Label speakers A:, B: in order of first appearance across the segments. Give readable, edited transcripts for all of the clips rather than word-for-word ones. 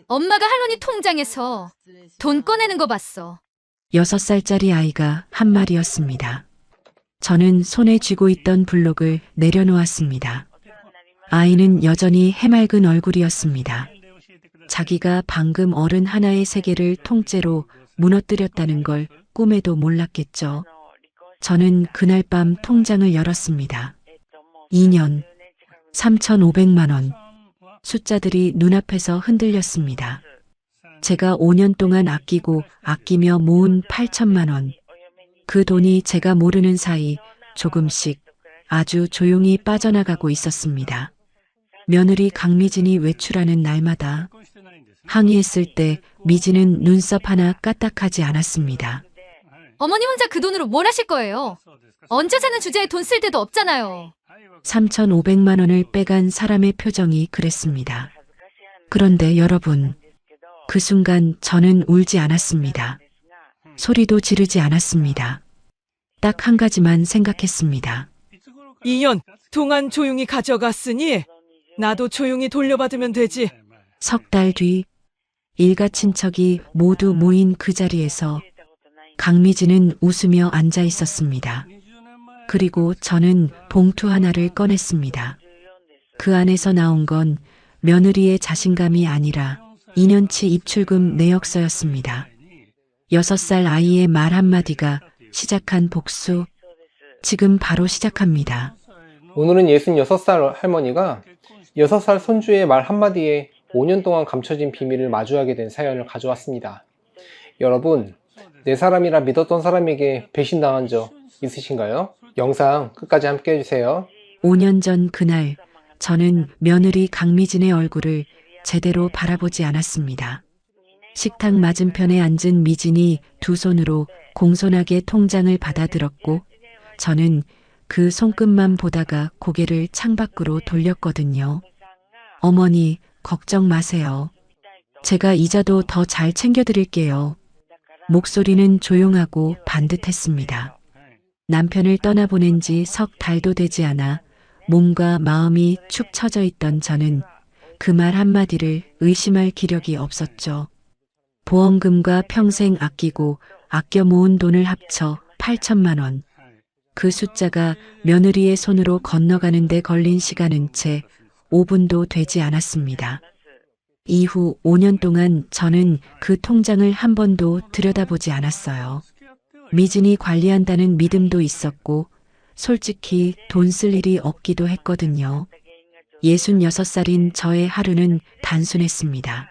A: 엄마가 할머니 통장에서 돈 꺼내는 거 봤어.
B: 6살짜리 아이가 한 말이었습니다. 저는 손에 쥐고 있던 블록을 내려놓았습니다. 아이는 여전히 해맑은 얼굴이었습니다. 자기가 방금 어른 하나의 세계를 통째로 무너뜨렸다는 걸 꿈에도 몰랐겠죠. 저는 그날 밤 통장을 열었습니다. 2년, 3,500만 원. 숫자들이 눈앞에서 흔들렸습니다. 제가 5년 동안 아끼며 모은 8천만 원. 그 돈이 제가 모르는 사이 조금씩 아주 조용히 빠져나가고 있었습니다. 며느리 강미진이 외출하는 날마다 항의했을 때 미진은 눈썹 하나 까딱하지 않았습니다.
A: 어머니 혼자 그 돈으로 뭘 하실 거예요? 얹어 사는 주제에 돈 쓸 데도 없잖아요.
B: 3,500만 원을 빼간 사람의 표정이 그랬습니다. 그런데 여러분, 그 순간 저는 울지 않았습니다. 소리도 지르지 않았습니다. 딱 한 가지만 생각했습니다.
C: 2년 동안 조용히 가져갔으니 나도 조용히 돌려받으면 되지.
B: 석 달 뒤 일가 친척이 모두 모인 그 자리에서 강미진은 웃으며 앉아 있었습니다. 그리고 저는 봉투 하나를 꺼냈습니다. 그 안에서 나온 건 며느리의 자신감이 아니라 2년치 입출금 내역서였습니다. 6살 아이의 말 한마디가 시작한 복수, 지금 바로 시작합니다.
D: 오늘은 66살 할머니가 6살 손주의 말 한마디에 5년 동안 감춰진 비밀을 마주하게 된 사연을 가져왔습니다. 여러분, 내 사람이라 믿었던 사람에게 배신당한 적 있으신가요? 영상 끝까지 함께 해주세요.
B: 5년 전 그날 저는 며느리 강미진의 얼굴을 제대로 바라보지 않았습니다. 식탁 맞은편에 앉은 미진이 두 손으로 공손하게 통장을 받아들었고 저는 그 손끝만 보다가 고개를 창밖으로 돌렸거든요. 어머니, 걱정 마세요. 제가 이자도 더 잘 챙겨드릴게요. 목소리는 조용하고 반듯했습니다. 남편을 떠나보낸 지 석 달도 되지 않아 몸과 마음이 축 처져 있던 저는 그 말 한마디를 의심할 기력이 없었죠. 보험금과 평생 아껴 모은 돈을 합쳐 8천만 원. 그 숫자가 며느리의 손으로 건너가는 데 걸린 시간은 채 5분도 되지 않았습니다. 이후 5년 동안 저는 그 통장을 한 번도 들여다보지 않았어요. 미진이 관리한다는 믿음도 있었고 솔직히 돈 쓸 일이 없기도 했거든요. 66살인 저의 하루는 단순했습니다.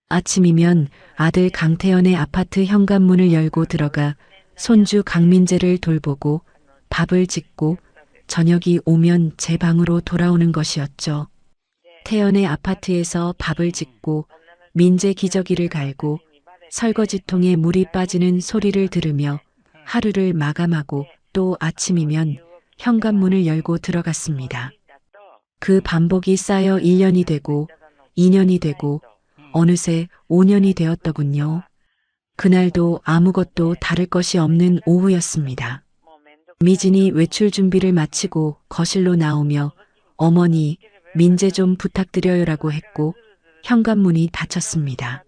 B: 아침이면 아들 강태현의 아파트 현관문을 열고 들어가 손주 강민재를 돌보고 밥을 짓고 저녁이 오면 제 방으로 돌아오는 것이었죠. 태연의 아파트에서 밥을 짓고 민재 기저귀를 갈고 설거지통에 물이 빠지는 소리를 들으며 하루를 마감하고 또 아침이면 현관문을 열고 들어갔습니다. 그 반복이 쌓여 1년이 되고 2년이 되고 어느새 5년이 되었더군요. 그날도 아무것도 다를 것이 없는 오후였습니다. 미진이 외출 준비를 마치고 거실로 나오며 어머니, 민재 좀 부탁드려요라고 했고 현관문이 닫혔습니다.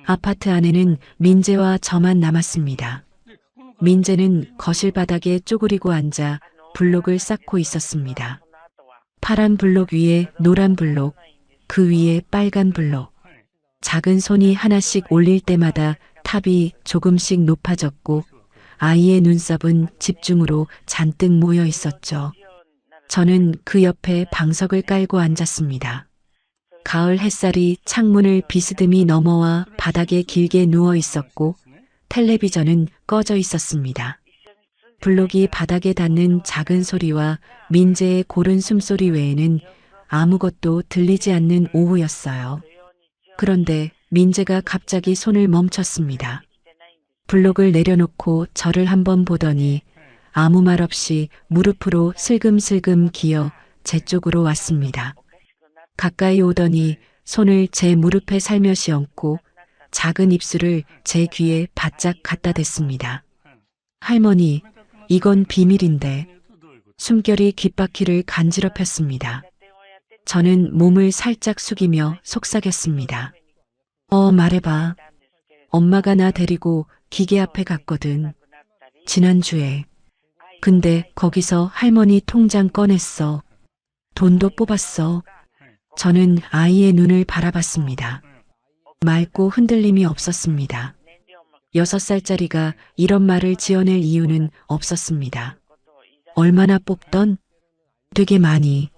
B: 아파트 안에는 민재와 저만 남았습니다. 민재는 거실 바닥에 쪼그리고 앉아 블록을 쌓고 있었습니다. 파란 블록 위에 노란 블록, 그 위에 빨간 블록. 작은 손이 하나씩 올릴 때마다 탑이 조금씩 높아졌고 아이의 눈썹은 집중으로 잔뜩 모여 있었죠. 저는 그 옆에 방석을 깔고 앉았습니다. 가을 햇살이 창문을 비스듬히 넘어와 바닥에 길게 누워 있었고 텔레비전은 꺼져 있었습니다. 블록이 바닥에 닿는 작은 소리와 민재의 고른 숨소리 외에는 아무것도 들리지 않는 오후였어요. 그런데 민재가 갑자기 손을 멈췄습니다. 블록을 내려놓고 저를 한번 보더니 아무 말 없이 무릎으로 슬금슬금 기어 제 쪽으로 왔습니다. 가까이 오더니 손을 제 무릎에 살며시 얹고 작은 입술을 제 귀에 바짝 갖다 댔습니다. 할머니, 이건 비밀인데. 숨결이 귓바퀴를 간지럽혔습니다. 저는 몸을 살짝 숙이며 속삭였습니다. 말해봐. 엄마가 나 데리고 기계 앞에 갔거든. 지난주에. 근데 거기서 할머니 통장 꺼냈어. 돈도 뽑았어. 저는 아이의 눈을 바라봤습니다. 맑고 흔들림이 없었습니다. 6살짜리가 이런 말을 지어낼 이유는 없었습니다. 얼마나 뽑던? 되게 많이.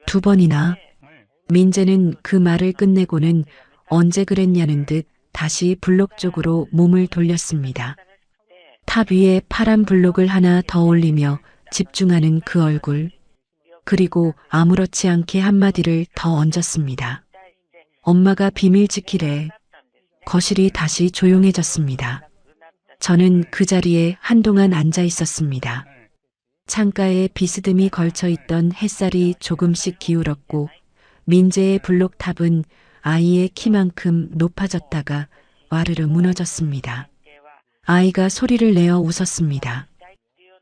B: 2번이나. 민재는 그 말을 끝내고는 언제 그랬냐는 듯 다시 블록 쪽으로 몸을 돌렸습니다. 탑 위에 파란 블록을 하나 더 올리며 집중하는 그 얼굴. 그리고 아무렇지 않게 한마디를 더 얹었습니다. 엄마가 비밀 지키래. 거실이 다시 조용해졌습니다. 저는 그 자리에 한동안 앉아 있었습니다. 창가에 비스듬히 걸쳐 있던 햇살이 조금씩 기울었고 민재의 블록탑은 아이의 키만큼 높아졌다가 와르르 무너졌습니다. 아이가 소리를 내어 웃었습니다.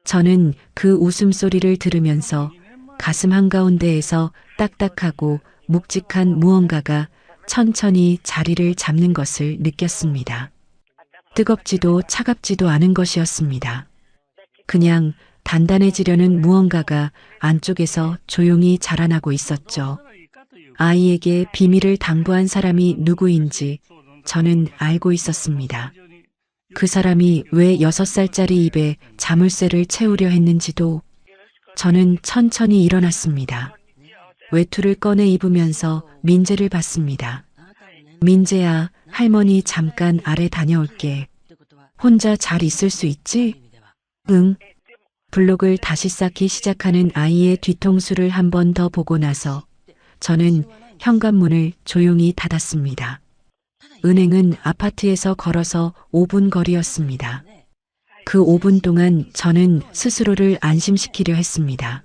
B: 저는 그 웃음소리를 들으면서 가슴 한가운데에서 딱딱하고 묵직한 무언가가 천천히 자리를 잡는 것을 느꼈습니다. 뜨겁지도 차갑지도 않은 것이었습니다. 그냥 단단해지려는 무언가가 안쪽에서 조용히 자라나고 있었죠. 아이에게 비밀을 당부한 사람이 누구인지 저는 알고 있었습니다. 그 사람이 왜 6살짜리 입에 자물쇠를 채우려 했는지도. 저는 천천히 일어났습니다. 외투를 꺼내 입으면서 민재를 봤습니다. 민재야, 할머니 잠깐 아래 다녀올게. 혼자 잘 있을 수 있지? 응. 블록을 다시 쌓기 시작하는 아이의 뒤통수를 한 번 더 보고 나서 저는 현관문을 조용히 닫았습니다. 은행은 아파트에서 걸어서 5분 거리였습니다. 그 5분 동안 저는 스스로를 안심시키려 했습니다.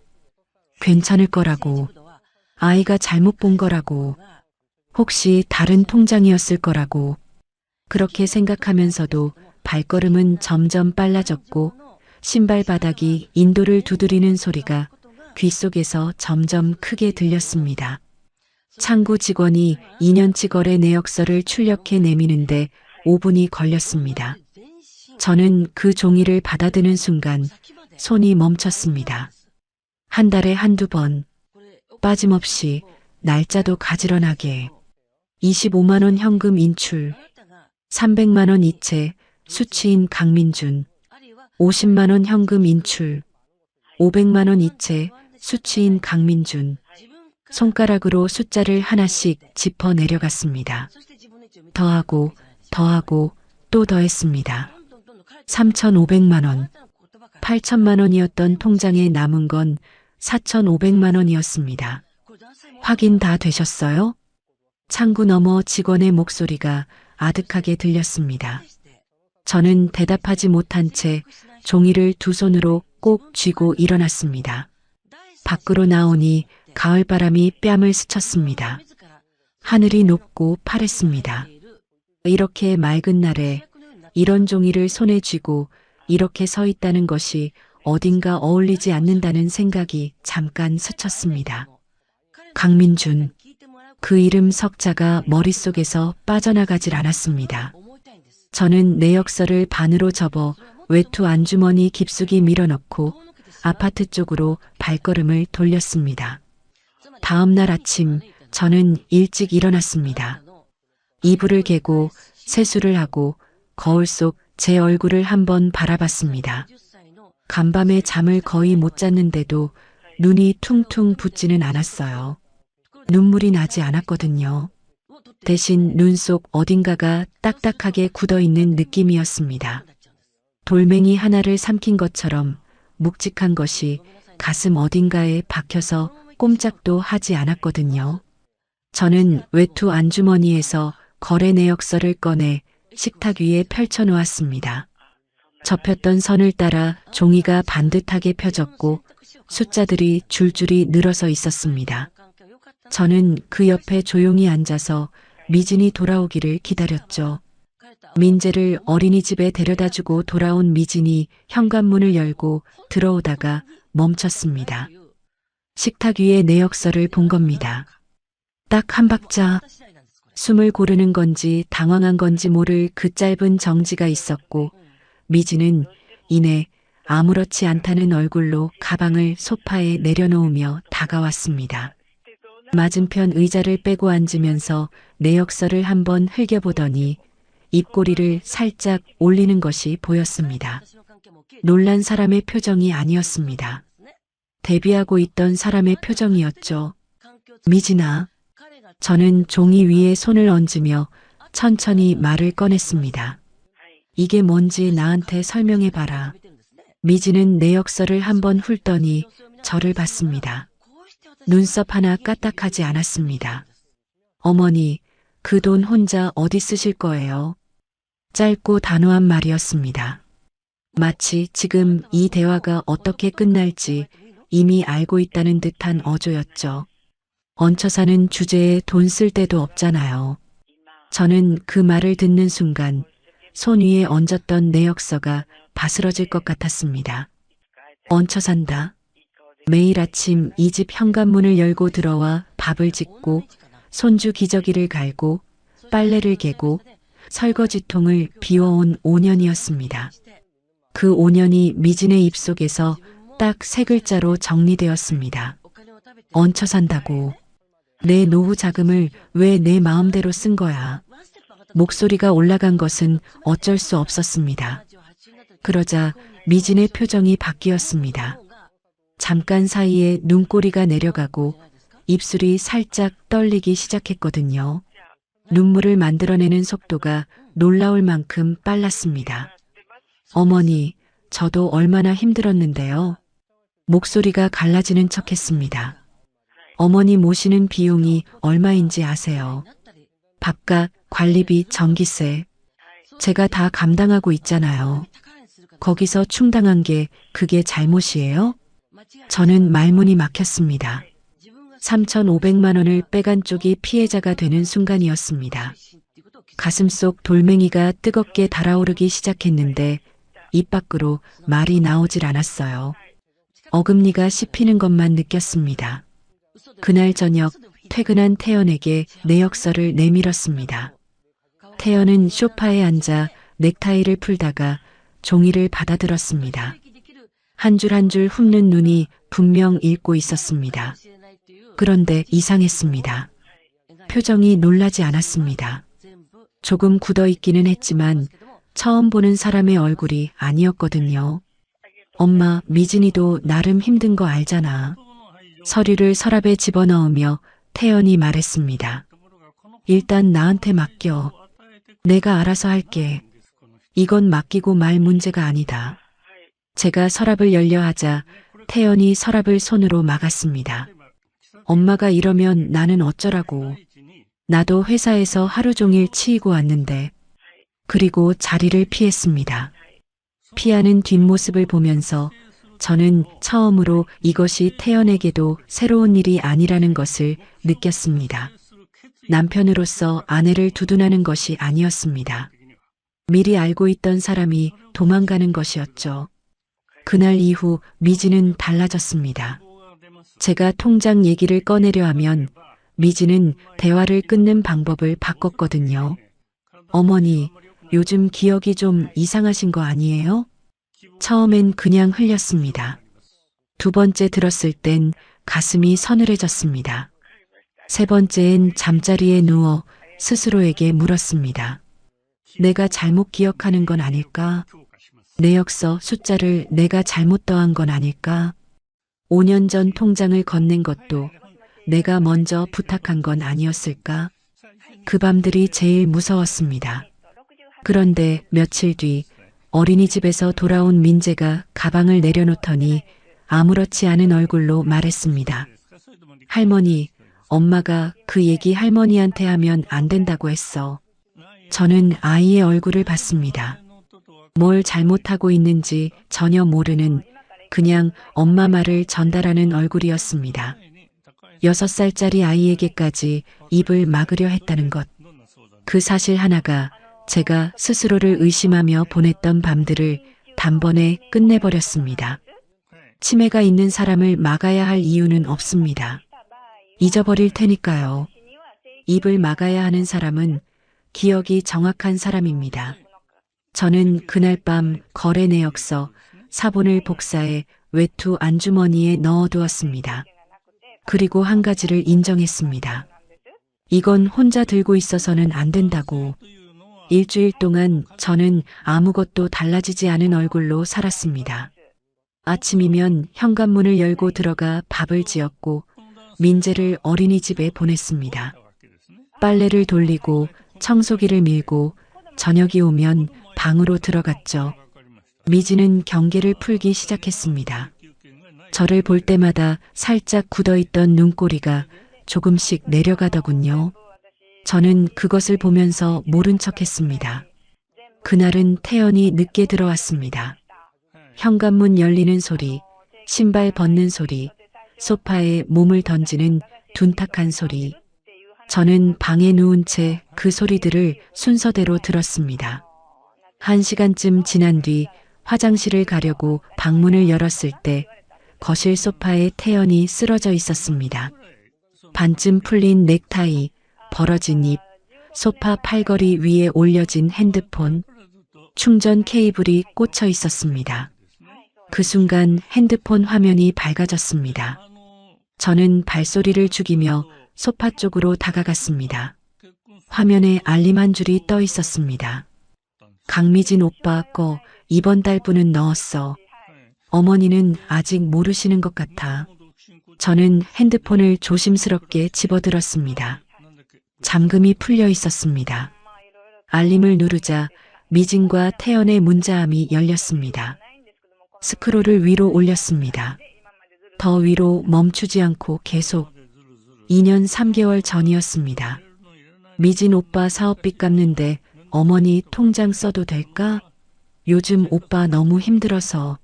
B: 괜찮을 거라고, 아이가 잘못 본 거라고, 혹시 다른 통장이었을 거라고. 그렇게 생각하면서도 발걸음은 점점 빨라졌고 신발 바닥이 인도를 두드리는 소리가 귓속에서 점점 크게 들렸습니다. 창구 직원이 2년치 거래 내역서를 출력해 내미는데 5분이 걸렸습니다. 저는 그 종이를 받아드는 순간 손이 멈췄습니다. 한 달에 한두 번, 빠짐없이 날짜도 가지런하게 25만 원 현금 인출, 300만 원 이체, 수취인 강민준, 50만 원 현금 인출, 500만 원 이체, 수취인 강민준. 손가락으로 숫자를 하나씩 짚어 내려갔습니다. 더하고 또 더했습니다. 3,500만 원, 8천만 원이었던 통장에 남은 건 4,500만 원이었습니다. 확인 다 되셨어요? 창구 너머 직원의 목소리가 아득하게 들렸습니다. 저는 대답하지 못한 채 종이를 두 손으로 꼭 쥐고 일어났습니다. 밖으로 나오니 가을바람이 뺨을 스쳤습니다. 하늘이 높고 파랬습니다. 이렇게 맑은 날에 이런 종이를 손에 쥐고 이렇게 서 있다는 것이 어딘가 어울리지 않는다는 생각이 잠깐 스쳤습니다. 강민준, 그 이름 석자가 머릿속에서 빠져나가질 않았습니다. 저는 내역서를 반으로 접어 외투 안주머니 깊숙이 밀어넣고 아파트 쪽으로 발걸음을 돌렸습니다. 다음 날 아침 저는 일찍 일어났습니다. 이불을 개고 세수를 하고 거울 속 제 얼굴을 한번 바라봤습니다. 간밤에 잠을 거의 못 잤는데도 눈이 퉁퉁 붓지는 않았어요. 눈물이 나지 않았거든요. 대신 눈 속 어딘가가 딱딱하게 굳어있는 느낌이었습니다. 돌멩이 하나를 삼킨 것처럼 묵직한 것이 가슴 어딘가에 박혀서 꼼짝도 하지 않았거든요. 저는 외투 안주머니에서 거래 내역서를 꺼내 식탁 위에 펼쳐놓았습니다. 접혔던 선을 따라 종이가 반듯하게 펴졌고 숫자들이 줄줄이 늘어서 있었습니다. 저는 그 옆에 조용히 앉아서 미진이 돌아오기를 기다렸죠. 민재를 어린이집에 데려다주고 돌아온 미진이 현관문을 열고 들어오다가 멈췄습니다. 식탁 위에 내역서를 본 겁니다. 딱 한 박자. 숨을 고르는 건지 당황한 건지 모를 그 짧은 정지가 있었고 미진은 이내 아무렇지 않다는 얼굴로 가방을 소파에 내려놓으며 다가왔습니다. 맞은편 의자를 빼고 앉으면서 내역서를 한번 흘겨보더니 입꼬리를 살짝 올리는 것이 보였습니다. 놀란 사람의 표정이 아니었습니다. 대비하고 있던 사람의 표정이었죠. 미진아. 저는 종이 위에 손을 얹으며 천천히 말을 꺼냈습니다. 이게 뭔지 나한테 설명해봐라. 미진은 내역서를 한번 훑더니 저를 봤습니다. 눈썹 하나 까딱하지 않았습니다. 어머니, 그 돈 혼자 어디 쓰실 거예요? 짧고 단호한 말이었습니다. 마치 지금 이 대화가 어떻게 끝날지 이미 알고 있다는 듯한 어조였죠. 얹혀 사는 주제에 돈 쓸 데도 없잖아요. 저는 그 말을 듣는 순간 손 위에 얹었던 내역서가 바스러질 것 같았습니다. 얹혀 산다. 매일 아침 이 집 현관문을 열고 들어와 밥을 짓고 손주 기저귀를 갈고 빨래를 개고 설거지통을 비워온 5년이었습니다. 그 5년이 미진의 입속에서 딱 3글자로 정리되었습니다. 얹혀 산다고. 내 노후 자금을 왜 내 마음대로 쓴 거야. 목소리가 올라간 것은 어쩔 수 없었습니다. 그러자 미진의 표정이 바뀌었습니다. 잠깐 사이에 눈꼬리가 내려가고 입술이 살짝 떨리기 시작했거든요. 눈물을 만들어내는 속도가 놀라울 만큼 빨랐습니다. 어머니, 저도 얼마나 힘들었는데요. 목소리가 갈라지는 척했습니다. 어머니 모시는 비용이 얼마인지 아세요? 밥값, 관리비, 전기세. 제가 다 감당하고 있잖아요. 거기서 충당한 게 그게 잘못이에요? 저는 말문이 막혔습니다. 3,500만 원을 빼간 쪽이 피해자가 되는 순간이었습니다. 가슴속 돌멩이가 뜨겁게 달아오르기 시작했는데 입 밖으로 말이 나오질 않았어요. 어금니가 씹히는 것만 느꼈습니다. 그날 저녁 퇴근한 태연에게 내역서를 내밀었습니다. 태연은 소파에 앉아 넥타이를 풀다가 종이를 받아들었습니다. 한 줄 한 줄 훑는 눈이 분명 읽고 있었습니다. 그런데 이상했습니다. 표정이 놀라지 않았습니다. 조금 굳어있기는 했지만 처음 보는 사람의 얼굴이 아니었거든요. 엄마, 미진이도 나름 힘든 거 알잖아. 서류를 서랍에 집어넣으며 태연이 말했습니다. 일단 나한테 맡겨. 내가 알아서 할게. 이건 맡기고 말 문제가 아니다. 제가 서랍을 열려 하자 태연이 서랍을 손으로 막았습니다. 엄마가 이러면 나는 어쩌라고. 나도 회사에서 하루 종일 치이고 왔는데. 그리고 자리를 피했습니다. 피하는 뒷모습을 보면서 저는 처음으로 이것이 태연에게도 새로운 일이 아니라는 것을 느꼈습니다. 남편으로서 아내를 두둔하는 것이 아니었습니다. 미리 알고 있던 사람이 도망가는 것이었죠. 그날 이후 미진은 달라졌습니다. 제가 통장 얘기를 꺼내려 하면 미진은 대화를 끊는 방법을 바꿨거든요. 어머니, 요즘 기억이 좀 이상하신 거 아니에요? 처음엔 그냥 흘렸습니다. 두 번째 들었을 땐 가슴이 서늘해졌습니다. 세 번째엔 잠자리에 누워 스스로에게 물었습니다. 내가 잘못 기억하는 건 아닐까? 내역서 숫자를 내가 잘못 더한 건 아닐까? 5년 전 통장을 건넨 것도 내가 먼저 부탁한 건 아니었을까? 그 밤들이 제일 무서웠습니다. 그런데 며칠 뒤 어린이집에서 돌아온 민재가 가방을 내려놓더니 아무렇지 않은 얼굴로 말했습니다. 할머니, 엄마가 그 얘기 할머니한테 하면 안 된다고 했어. 저는 아이의 얼굴을 봤습니다. 뭘 잘못하고 있는지 전혀 모르는 그냥 엄마 말을 전달하는 얼굴이었습니다. 6살짜리 아이에게까지 입을 막으려 했다는 것. 그 사실 하나가 제가 스스로를 의심하며 보냈던 밤들을 단번에 끝내버렸습니다. 치매가 있는 사람을 막아야 할 이유는 없습니다. 잊어버릴 테니까요. 입을 막아야 하는 사람은 기억이 정확한 사람입니다. 저는 그날 밤 거래 내역서, 사본을 복사해 외투 안주머니에 넣어두었습니다. 그리고 한 가지를 인정했습니다. 이건 혼자 들고 있어서는 안 된다고. 일주일 동안 저는 아무것도 달라지지 않은 얼굴로 살았습니다. 아침이면 현관문을 열고 들어가 밥을 지었고 민재를 어린이집에 보냈습니다. 빨래를 돌리고 청소기를 밀고 저녁이 오면 방으로 들어갔죠. 미지는 경계를 풀기 시작했습니다. 저를 볼 때마다 살짝 굳어있던 눈꼬리가 조금씩 내려가더군요. 저는 그것을 보면서 모른 척했습니다. 그날은 태연이 늦게 들어왔습니다. 현관문 열리는 소리, 신발 벗는 소리, 소파에 몸을 던지는 둔탁한 소리. 저는 방에 누운 채 그 소리들을 순서대로 들었습니다. 1시간쯤 지난 뒤 화장실을 가려고 방문을 열었을 때 거실 소파에 태연이 쓰러져 있었습니다. 반쯤 풀린 넥타이, 벌어진 입, 소파 팔걸이 위에 올려진 핸드폰, 충전 케이블이 꽂혀 있었습니다. 그 순간 핸드폰 화면이 밝아졌습니다. 저는 발소리를 죽이며 소파 쪽으로 다가갔습니다. 화면에 알림 한 줄이 떠 있었습니다. 강미진 오빠 거 이번 달분은 넣었어. 어머니는 아직 모르시는 것 같아. 저는 핸드폰을 조심스럽게 집어들었습니다. 잠금이 풀려 있었습니다. 알림을 누르자 미진과 태연의 문자함이 열렸습니다. 스크롤을 위로 올렸습니다. 더 위로 멈추지 않고 계속 2년 3개월 전이었습니다. 미진 오빠 사업비 갚는데 어머니 통장 써도 될까? 요즘 오빠 너무 힘들어서.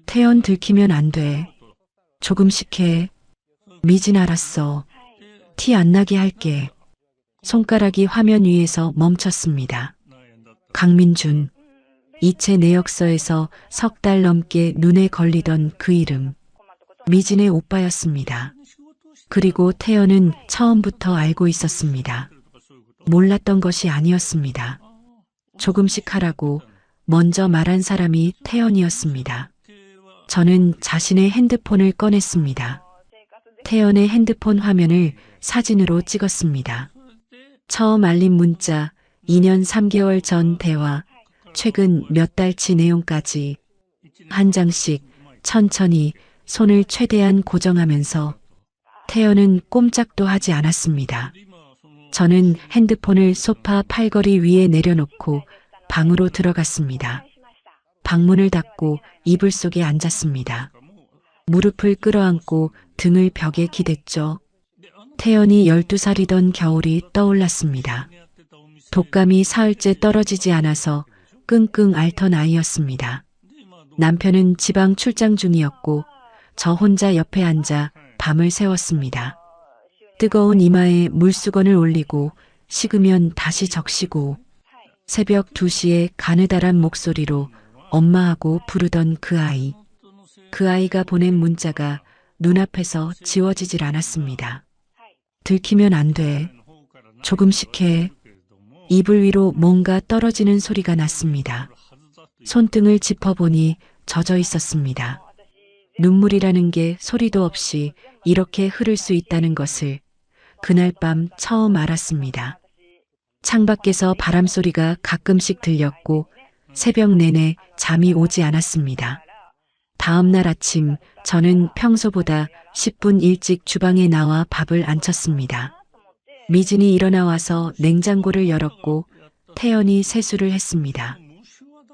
B: 태연 들키면 안 돼. 조금씩 해. 미진 알았어. 티 안 나게 할게. 손가락이 화면 위에서 멈췄습니다. 강민준. 이체 내역서에서 3달 넘게 눈에 걸리던 그 이름. 미진의 오빠였습니다. 그리고 태연은 처음부터 알고 있었습니다. 몰랐던 것이 아니었습니다. 조금씩 하라고 먼저 말한 사람이 태연이었습니다. 저는 자신의 핸드폰을 꺼냈습니다. 태연의 핸드폰 화면을 사진으로 찍었습니다. 처음 알림 문자, 2년 3개월 전 대화, 최근 몇 달치 내용까지 한 장씩 천천히 손을 최대한 고정하면서 태연은 꼼짝도 하지 않았습니다. 저는 핸드폰을 소파 팔걸이 위에 내려놓고 방으로 들어갔습니다. 방문을 닫고 이불 속에 앉았습니다. 무릎을 끌어안고 등을 벽에 기댔죠. 태연이 12살이던 겨울이 떠올랐습니다. 독감이 사흘째 떨어지지 않아서 끙끙 앓던 아이였습니다. 남편은 지방 출장 중이었고 저 혼자 옆에 앉아 밤을 새웠습니다. 뜨거운 이마에 물수건을 올리고 식으면 다시 적시고 새벽 2시에 가느다란 목소리로 엄마하고 부르던 그 아이. 그 아이가 보낸 문자가 눈앞에서 지워지질 않았습니다. 들키면 안 돼. 조금씩 해. 이불 위로 뭔가 떨어지는 소리가 났습니다. 손등을 짚어보니 젖어 있었습니다. 눈물이라는 게 소리도 없이 이렇게 흐를 수 있다는 것을 그날 밤 처음 알았습니다. 창밖에서 바람소리가 가끔씩 들렸고 새벽 내내 잠이 오지 않았습니다. 다음 날 아침 저는 평소보다 10분 일찍 주방에 나와 밥을 안 쳤습니다. 미진이 일어나 와서 냉장고를 열었고 태연이 세수를 했습니다.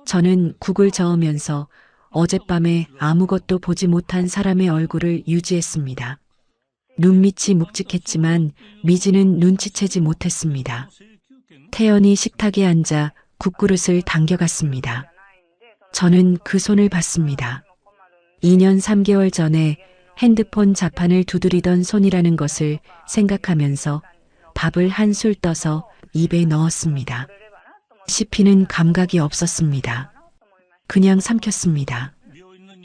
B: 저는 국을 저으면서 어젯밤에 아무것도 보지 못한 사람의 얼굴을 유지했습니다. 눈밑이 묵직했지만 미진은 눈치채지 못했습니다. 태연이 식탁에 앉아 국그릇을 당겨갔습니다. 저는 그 손을 봤습니다. 2년 3개월 전에 핸드폰 자판을 두드리던 손이라는 것을 생각하면서 밥을 한 술 떠서 입에 넣었습니다. 씹히는 감각이 없었습니다. 그냥 삼켰습니다.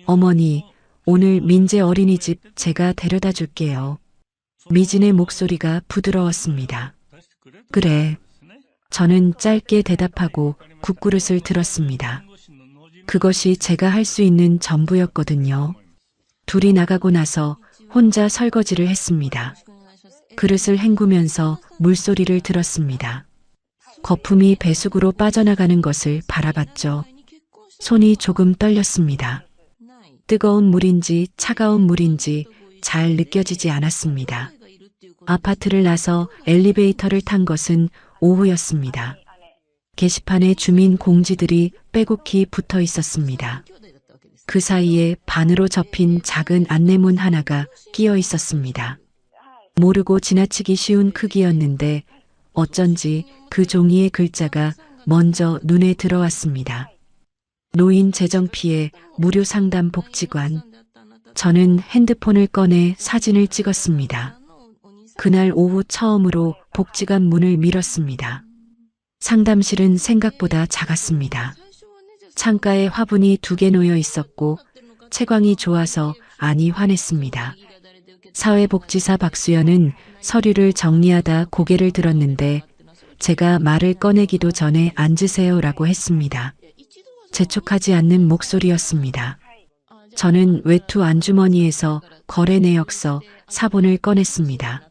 B: 어머니, 오늘 민재 어린이집 제가 데려다 줄게요. 미진의 목소리가 부드러웠습니다. 그래. 저는 짧게 대답하고 국그릇을 들었습니다. 그것이 제가 할 수 있는 전부였거든요. 둘이 나가고 나서 혼자 설거지를 했습니다. 그릇을 헹구면서 물소리를 들었습니다. 거품이 배수구로 빠져나가는 것을 바라봤죠. 손이 조금 떨렸습니다. 뜨거운 물인지 차가운 물인지 잘 느껴지지 않았습니다. 아파트를 나서 엘리베이터를 탄 것은 오후였습니다. 게시판에 주민 공지들이 빼곡히 붙어 있었습니다. 그 사이에 반으로 접힌 작은 안내문 하나가 끼어 있었습니다. 모르고 지나치기 쉬운 크기였는데 어쩐지 그 종이의 글자가 먼저 눈에 들어왔습니다. 노인 재정 피해 무료 상담 복지관. 저는 핸드폰을 꺼내 사진을 찍었습니다. 그날 오후 처음으로 복지관 문을 밀었습니다. 상담실은 생각보다 작았습니다. 창가에 화분이 2개 놓여 있었고 채광이 좋아서 안이 환했습니다. 사회복지사 박수연은 서류를 정리하다 고개를 들었는데 제가 말을 꺼내기도 전에 앉으세요라고 했습니다. 재촉하지 않는 목소리였습니다. 저는 외투 안주머니에서 거래 내역서 사본을 꺼냈습니다.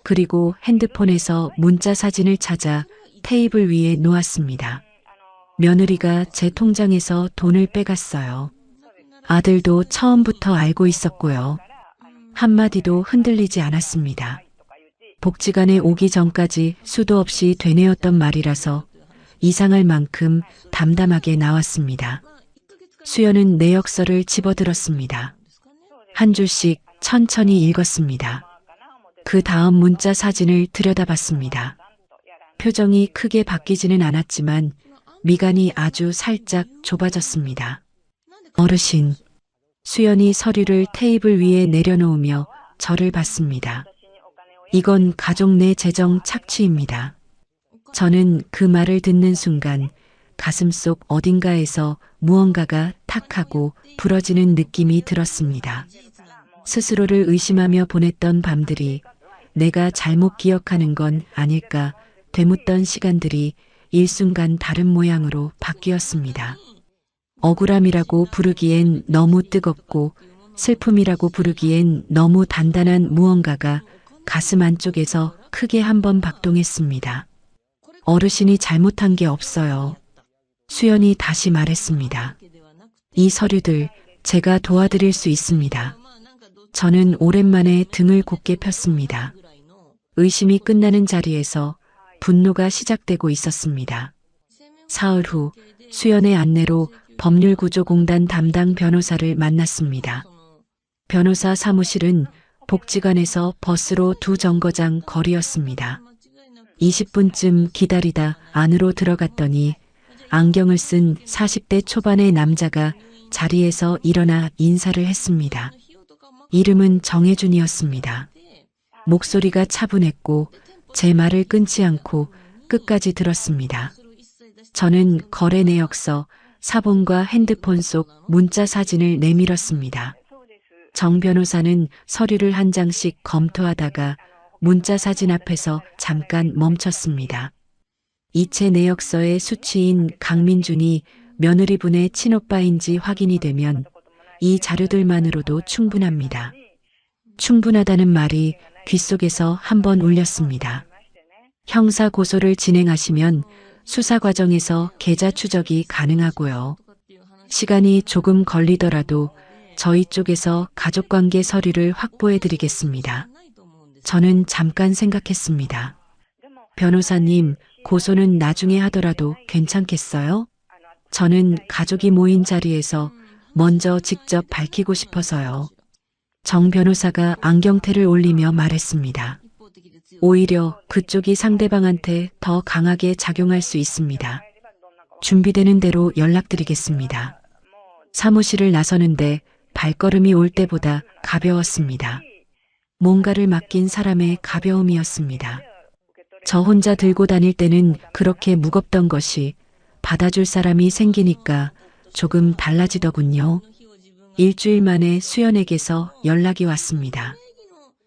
B: 그리고 핸드폰에서 문자 사진을 찾아 테이블 위에 놓았습니다. 며느리가 제 통장에서 돈을 빼갔어요. 아들도 처음부터 알고 있었고요. 한마디도 흔들리지 않았습니다. 복지관에 오기 전까지 수도 없이 되뇌었던 말이라서 이상할 만큼 담담하게 나왔습니다. 수연은 내역서를 집어들었습니다. 한 줄씩 천천히 읽었습니다. 그 다음 문자 사진을 들여다봤습니다. 표정이 크게 바뀌지는 않았지만 미간이 아주 살짝 좁아졌습니다. 어르신. 수연이 서류를 테이블 위에 내려놓으며 저를 봤습니다. 이건 가족 내 재정 착취입니다. 저는 그 말을 듣는 순간 가슴속 어딘가에서 무언가가 탁 하고 부러지는 느낌이 들었습니다. 스스로를 의심하며 보냈던 밤들이 내가 잘못 기억하는 건 아닐까 되묻던 시간들이 일순간 다른 모양으로 바뀌었습니다. 억울함이라고 부르기엔 너무 뜨겁고 슬픔이라고 부르기엔 너무 단단한 무언가가 가슴 안쪽에서 크게 한번 박동했습니다. 어르신이 잘못한 게 없어요. 수연이 다시 말했습니다. 이 서류들 제가 도와드릴 수 있습니다. 저는 오랜만에 등을 곧게 폈습니다. 의심이 끝나는 자리에서 분노가 시작되고 있었습니다. 사흘 후 수연의 안내로 법률구조공단 담당 변호사를 만났습니다. 변호사 사무실은 복지관에서 버스로 2정거장 거리였습니다. 20분쯤 기다리다 안으로 들어갔더니 안경을 쓴 40대 초반의 남자가 자리에서 일어나 인사를 했습니다. 이름은 정혜준이었습니다. 목소리가 차분했고 제 말을 끊지 않고 끝까지 들었습니다. 저는 거래 내역서, 사본과 핸드폰 속 문자 사진을 내밀었습니다. 정 변호사는 서류를 한 장씩 검토하다가 문자 사진 앞에서 잠깐 멈췄습니다. 이체 내역서의 수취인 강민준이 며느리분의 친오빠인지 확인이 되면 이 자료들만으로도 충분합니다. 충분하다는 말이 귓속에서 한번 울렸습니다. 형사 고소를 진행하시면 수사 과정에서 계좌 추적이 가능하고요. 시간이 조금 걸리더라도 저희 쪽에서 가족관계 서류를 확보해 드리겠습니다. 저는 잠깐 생각했습니다. 변호사님, 고소는 나중에 하더라도 괜찮겠어요? 저는 가족이 모인 자리에서 먼저 직접 밝히고 싶어서요. 정 변호사가 안경테를 올리며 말했습니다. 오히려 그쪽이 상대방한테 더 강하게 작용할 수 있습니다. 준비되는 대로 연락드리겠습니다. 사무실을 나서는데 발걸음이 올 때보다 가벼웠습니다. 뭔가를 맡긴 사람의 가벼움이었습니다. 저 혼자 들고 다닐 때는 그렇게 무겁던 것이 받아줄 사람이 생기니까 조금 달라지더군요. 일주일 만에 수연에게서 연락이 왔습니다.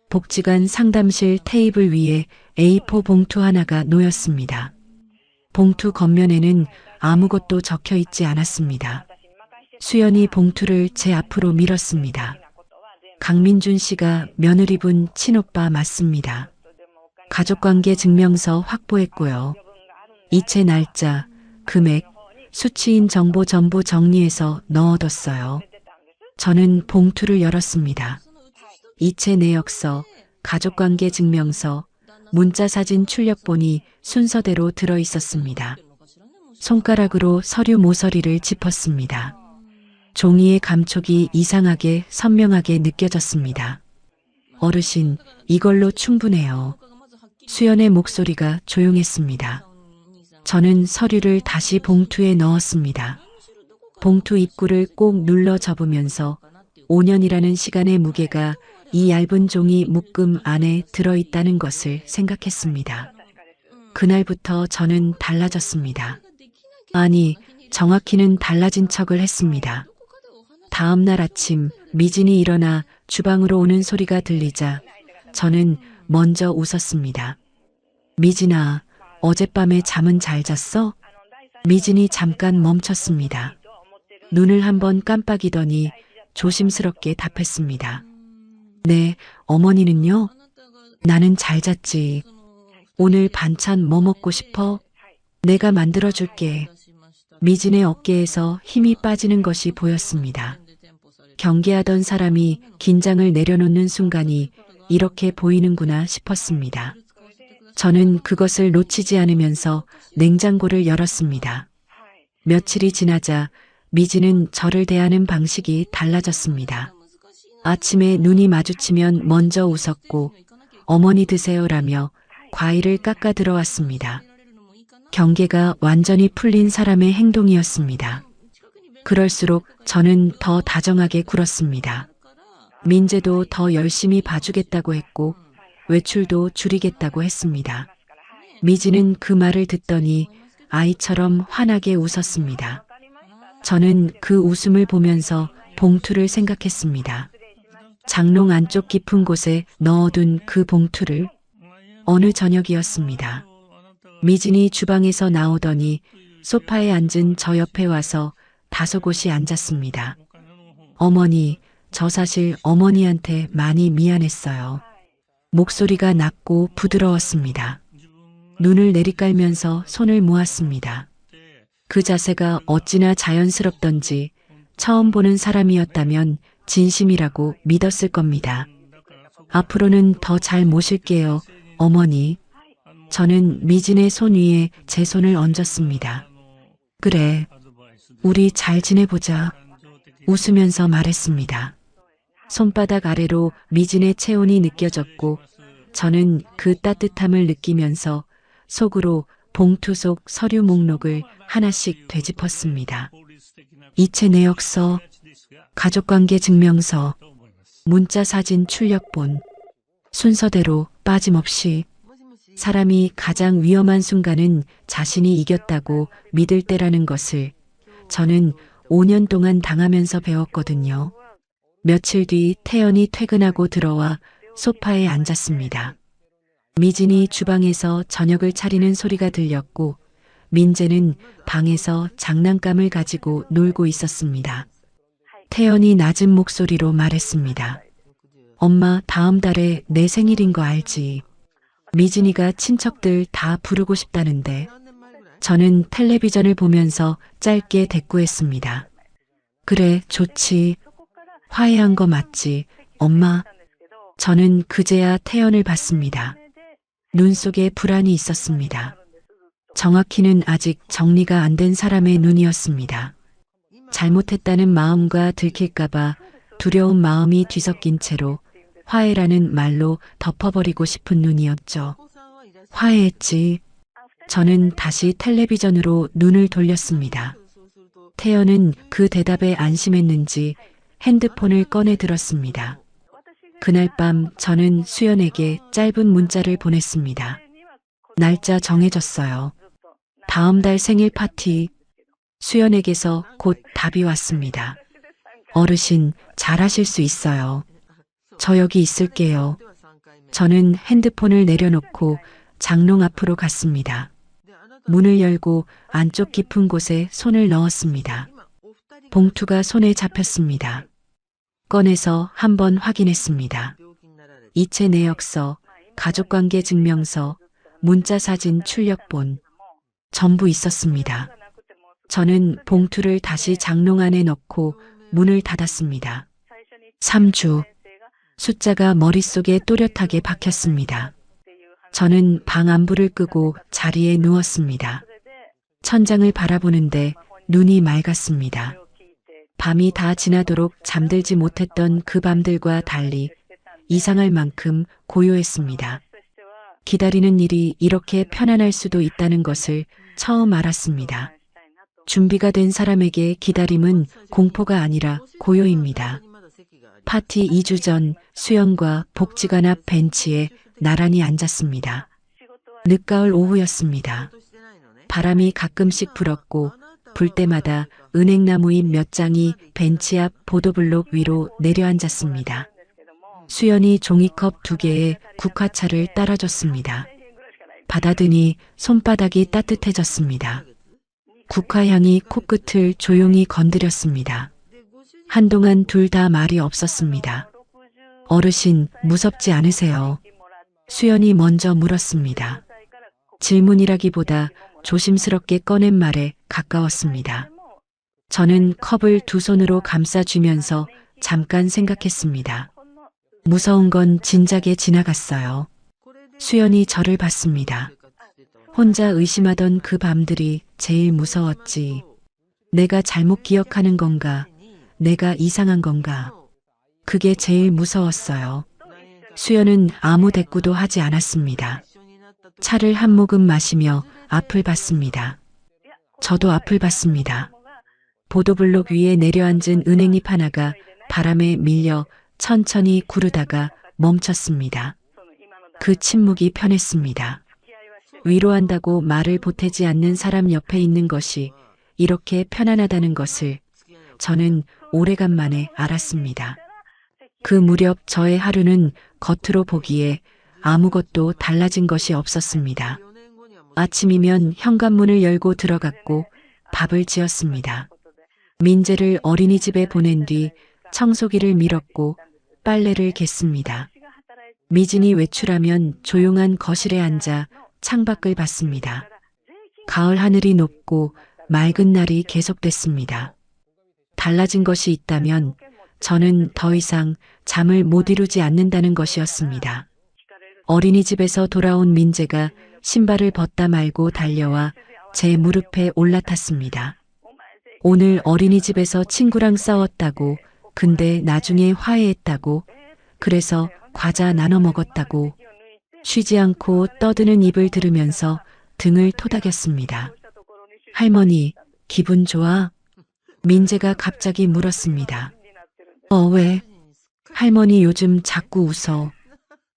B: 복지관 상담실 테이블 위에 A4 봉투 하나가 놓였습니다. 봉투 겉면에는 아무것도 적혀 있지 않았습니다. 수연이 봉투를 제 앞으로 밀었습니다. 강민준 씨가 며느리분 친오빠 맞습니다. 가족관계 증명서 확보했고요. 이체 날짜, 금액, 수취인 정보 전부 정리해서 넣어뒀어요. 저는 봉투를 열었습니다. 이체 내역서, 가족관계 증명서, 문자사진 출력본이 순서대로 들어 있었습니다. 손가락으로 서류 모서리를 짚었습니다. 종이의 감촉이 이상하게 선명하게 느껴졌습니다. 어르신, 이걸로 충분해요. 수연의 목소리가 조용했습니다. 저는 서류를 다시 봉투에 넣었습니다. 봉투 입구를 꼭 눌러 접으면서 5년이라는 시간의 무게가 이 얇은 종이 묶음 안에 들어있다는 것을 생각했습니다. 그날부터 저는 달라졌습니다. 아니, 정확히는 달라진 척을 했습니다. 다음 날 아침 미진이 일어나 주방으로 오는 소리가 들리자 저는 먼저 웃었습니다. 미진아, 어젯밤에 잠은 잘 잤어? 미진이 잠깐 멈췄습니다. 눈을 한번 깜빡이더니 조심스럽게 답했습니다. 네, 어머니는요? 나는 잘 잤지. 오늘 반찬 뭐 먹고 싶어? 내가 만들어줄게. 미진의 어깨에서 힘이 빠지는 것이 보였습니다. 경계하던 사람이 긴장을 내려놓는 순간이 이렇게 보이는구나 싶었습니다. 저는 그것을 놓치지 않으면서 냉장고를 열었습니다. 며칠이 지나자 미진은 저를 대하는 방식이 달라졌습니다. 아침에 눈이 마주치면 먼저 웃었고 어머니 드세요라며 과일을 깎아 들어왔습니다. 경계가 완전히 풀린 사람의 행동이었습니다. 그럴수록 저는 더 다정하게 굴었습니다. 민재도 더 열심히 봐주겠다고 했고 외출도 줄이겠다고 했습니다. 미진은 그 말을 듣더니 아이처럼 환하게 웃었습니다. 저는 그 웃음을 보면서 봉투를 생각했습니다. 장롱 안쪽 깊은 곳에 넣어둔 그 봉투를 어느 저녁이었습니다. 미진이 주방에서 나오더니 소파에 앉은 저 옆에 와서 다소곳이 앉았습니다. 어머니, 저 사실 어머니한테 많이 미안했어요. 목소리가 낮고 부드러웠습니다. 눈을 내리깔면서 손을 모았습니다. 그 자세가 어찌나 자연스럽던지 처음 보는 사람이었다면 진심이라고 믿었을 겁니다. 앞으로는 더 잘 모실게요, 어머니. 저는 미진의 손 위에 제 손을 얹었습니다. 그래, 우리 잘 지내보자. 웃으면서 말했습니다. 손바닥 아래로 미진의 체온이 느껴졌고 저는 그 따뜻함을 느끼면서 속으로 봉투 속 서류 목록을 하나씩 되짚었습니다. 이체 내역서, 가족관계 증명서, 문자 사진 출력본, 순서대로 빠짐없이. 사람이 가장 위험한 순간은 자신이 이겼다고 믿을 때라는 것을 저는 5년 동안 당하면서 배웠거든요. 며칠 뒤 태연이 퇴근하고 들어와 소파에 앉았습니다. 미진이 주방에서 저녁을 차리는 소리가 들렸고 민재는 방에서 장난감을 가지고 놀고 있었습니다. 태연이 낮은 목소리로 말했습니다. 엄마, 다음 달에 내 생일인 거 알지? 미진이가 친척들 다 부르고 싶다는데 저는 텔레비전을 보면서 짧게 대꾸했습니다. 그래, 좋지. 화해한 거 맞지, 엄마? 저는 그제야 태연을 봤습니다. 눈 속에 불안이 있었습니다. 정확히는 아직 정리가 안 된 사람의 눈이었습니다. 잘못했다는 마음과 들킬까봐 두려운 마음이 뒤섞인 채로 화해라는 말로 덮어버리고 싶은 눈이었죠. 화해했지. 저는 다시 텔레비전으로 눈을 돌렸습니다. 태연은 그 대답에 안심했는지 핸드폰을 꺼내 들었습니다. 그날 밤 저는 수연에게 짧은 문자를 보냈습니다. 날짜 정해졌어요. 다음 달 생일 파티. 수연에게서 곧 답이 왔습니다. 어르신, 잘하실 수 있어요. 저 여기 있을게요. 저는 핸드폰을 내려놓고 장롱 앞으로 갔습니다. 문을 열고 안쪽 깊은 곳에 손을 넣었습니다. 봉투가 손에 잡혔습니다. 꺼내서 한번 확인했습니다. 이체 내역서, 가족관계 증명서, 문자 사진 출력본, 전부 있었습니다. 저는 봉투를 다시 장롱 안에 넣고 문을 닫았습니다. 3주. 숫자가 머릿속에 또렷하게 박혔습니다. 저는 방 안불을 끄고 자리에 누웠습니다. 천장을 바라보는데 눈이 맑았습니다. 밤이 다 지나도록 잠들지 못했던 그 밤들과 달리 이상할 만큼 고요했습니다. 기다리는 일이 이렇게 편안할 수도 있다는 것을 처음 알았습니다. 준비가 된 사람에게 기다림은 공포가 아니라 고요입니다. 파티 2주 전 수연과 복지관 앞 벤치에 나란히 앉았습니다. 늦가을 오후였습니다. 바람이 가끔씩 불었고 불 때마다 은행나무잎 몇 장이 벤치 앞 보도블록 위로 내려앉았습니다. 수연이 종이컵 2개에 국화차를 따라줬습니다. 받아드니 손바닥이 따뜻해졌습니다. 국화향이 코끝을 조용히 건드렸습니다. 한동안 둘 다 말이 없었습니다. 어르신, 무섭지 않으세요? 수연이 먼저 물었습니다. 질문이라기보다 조심스럽게 꺼낸 말에 가까웠습니다. 저는 컵을 두 손으로 감싸쥐면서 잠깐 생각했습니다. 무서운 건 진작에 지나갔어요. 수연이 저를 봤습니다. 혼자 의심하던 그 밤들이 제일 무서웠지. 내가 잘못 기억하는 건가? 내가 이상한 건가? 그게 제일 무서웠어요. 수연은 아무 대꾸도 하지 않았습니다. 차를 한 모금 마시며 앞을 봤습니다. 저도 앞을 봤습니다. 보도블록 위에 내려앉은 은행잎 하나가 바람에 밀려 천천히 구르다가 멈췄습니다. 그 침묵이 편했습니다. 위로한다고 말을 보태지 않는 사람 옆에 있는 것이 이렇게 편안하다는 것을 저는 오래간만에 알았습니다. 그 무렵 저의 하루는 겉으로 보기에 아무것도 달라진 것이 없었습니다. 아침이면 현관문을 열고 들어갔고 밥을 지었습니다. 민재를 어린이집에 보낸 뒤 청소기를 밀었고 빨래를 갰습니다. 미진이 외출하면 조용한 거실에 앉아 창밖을 봤습니다. 가을 하늘이 높고 맑은 날이 계속됐습니다. 달라진 것이 있다면 저는 더 이상 잠을 못 이루지 않는다는 것이었습니다. 어린이집에서 돌아온 민재가 신발을 벗다 말고 달려와 제 무릎에 올라탔습니다. 오늘 어린이집에서 친구랑 싸웠다고, 근데 나중에 화해했다고, 그래서 과자 나눠 먹었다고, 쉬지 않고 떠드는 입을 들으면서 등을 토닥였습니다. 할머니, 기분 좋아? 민재가 갑자기 물었습니다. 왜? 할머니 요즘 자꾸 웃어.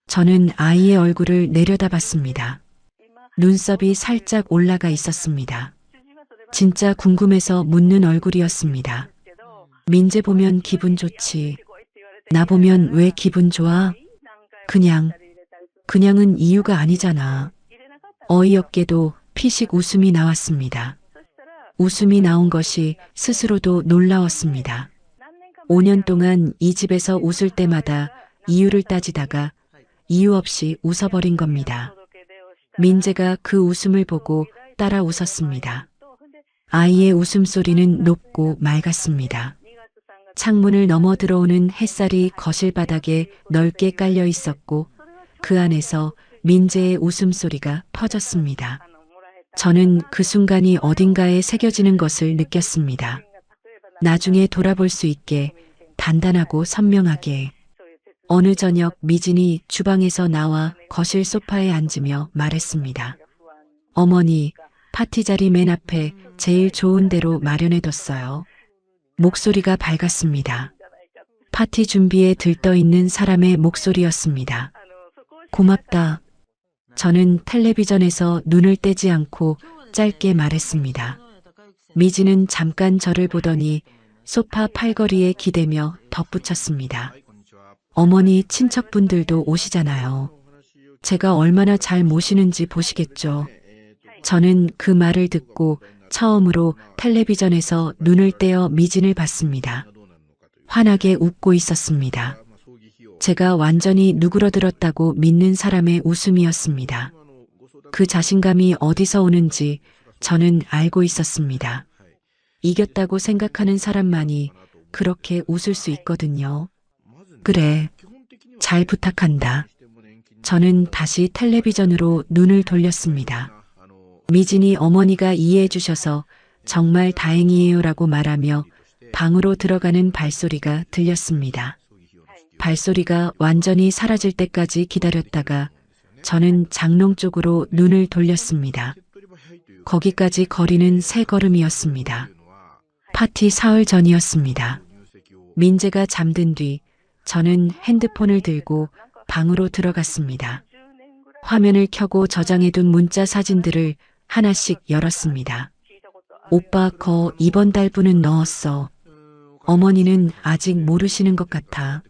B: 저는 아이의 얼굴을 내려다봤습니다. 눈썹이 살짝 올라가 있었습니다. 진짜 궁금해서 묻는 얼굴이었습니다. 민재 보면 기분 좋지. 나 보면 왜 기분 좋아? 그냥은 이유가 아니잖아. 어이없게도 피식 웃음이 나왔습니다. 웃음이 나온 것이 스스로도 놀라웠습니다. 5년 동안 이 집에서 웃을 때마다 이유를 따지다가 이유 없이 웃어버린 겁니다. 민재가 그 웃음을 보고 따라 웃었습니다. 아이의 웃음소리는 높고 맑았습니다. 창문을 넘어 들어오는 햇살이 거실 바닥에 넓게 깔려 있었고 그 안에서 민재의 웃음소리가 퍼졌습니다. 저는 그 순간이 어딘가에 새겨지는 것을 느꼈습니다. 나중에 돌아볼 수 있게 단단하고 선명하게. 어느 저녁 미진이 주방에서 나와 거실 소파에 앉으며 말했습니다. 어머니, 파티 자리 맨 앞에 제일 좋은 데로 마련해뒀어요. 목소리가 밝았습니다. 파티 준비에 들떠있는 사람의 목소리였습니다. 고맙다. 저는 텔레비전에서 눈을 떼지 않고 짧게 말했습니다. 미진은 잠깐 저를 보더니 소파 팔걸이에 기대며 덧붙였습니다. 어머니 친척분들도 오시잖아요. 제가 얼마나 잘 모시는지 보시겠죠. 저는 그 말을 듣고 처음으로 텔레비전에서 눈을 떼어 미진을 봤습니다. 환하게 웃고 있었습니다. 제가 완전히 누그러들었다고 믿는 사람의 웃음이었습니다. 그 자신감이 어디서 오는지 저는 알고 있었습니다. 이겼다고 생각하는 사람만이 그렇게 웃을 수 있거든요. 그래, 잘 부탁한다. 저는 다시 텔레비전으로 눈을 돌렸습니다. 미진이 어머니가 이해해 주셔서 정말 다행이에요라고 말하며 방으로 들어가는 발소리가 들렸습니다. 발소리가 완전히 사라질 때까지 기다렸다가 저는 장롱 쪽으로 눈을 돌렸습니다. 거기까지 거리는 3걸음이었습니다. 파티 사흘 전이었습니다. 민재가 잠든 뒤 저는 핸드폰을 들고 방으로 들어갔습니다. 화면을 켜고 저장해둔 문자 사진들을 하나씩 열었습니다. 오빠 거 이번 달분은 넣었어. 어머니는 아직 모르시는 것 같아.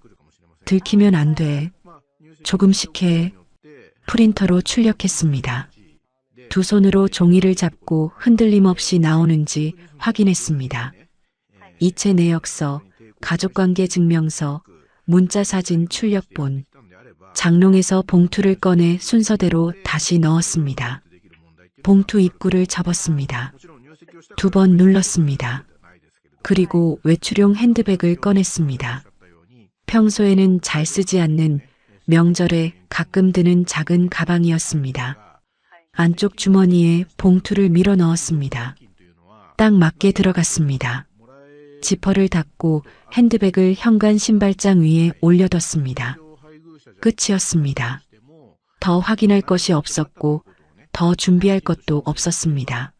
B: 들키면 안 돼. 조금씩 해. 프린터로 출력했습니다. 두 손으로 종이를 잡고 흔들림 없이 나오는지 확인했습니다. 이체 내역서, 가족관계 증명서, 문자사진 출력본. 장롱에서 봉투를 꺼내 순서대로 다시 넣었습니다. 봉투 입구를 접었습니다. 2번 눌렀습니다. 그리고 외출용 핸드백을 꺼냈습니다. 평소에는 잘 쓰지 않는 명절에 가끔 드는 작은 가방이었습니다. 안쪽 주머니에 봉투를 밀어 넣었습니다. 딱 맞게 들어갔습니다. 지퍼를 닫고 핸드백을 현관 신발장 위에 올려뒀습니다. 끝이었습니다. 더 확인할 것이 없었고 더 준비할 것도 없었습니다.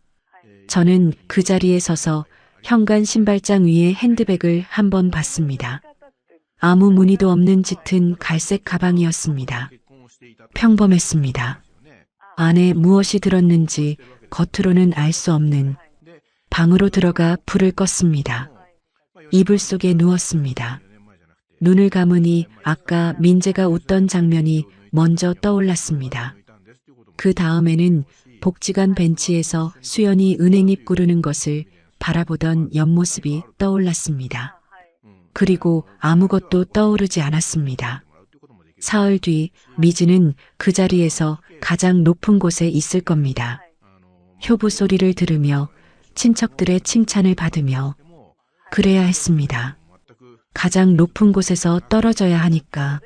B: 저는 그 자리에 서서 현관 신발장 위에 핸드백을 한번 봤습니다. 아무 무늬도 없는 짙은 갈색 가방이었습니다. 평범했습니다. 안에 무엇이 들었는지 겉으로는 알 수 없는. 방으로 들어가 불을 껐습니다. 이불 속에 누웠습니다. 눈을 감으니 아까 민재가 웃던 장면이 먼저 떠올랐습니다. 그 다음에는 복지관 벤치에서 수연이 은행잎 구르는 것을 바라보던 옆모습이 떠올랐습니다. 그리고 아무것도 떠오르지 않았습니다. 사흘 뒤 미진은 그 자리에서 가장 높은 곳에 있을 겁니다. 효부 소리를 들으며 친척들의 칭찬을 받으며 그래야 했습니다. 가장 높은 곳에서 떨어져야 하니까.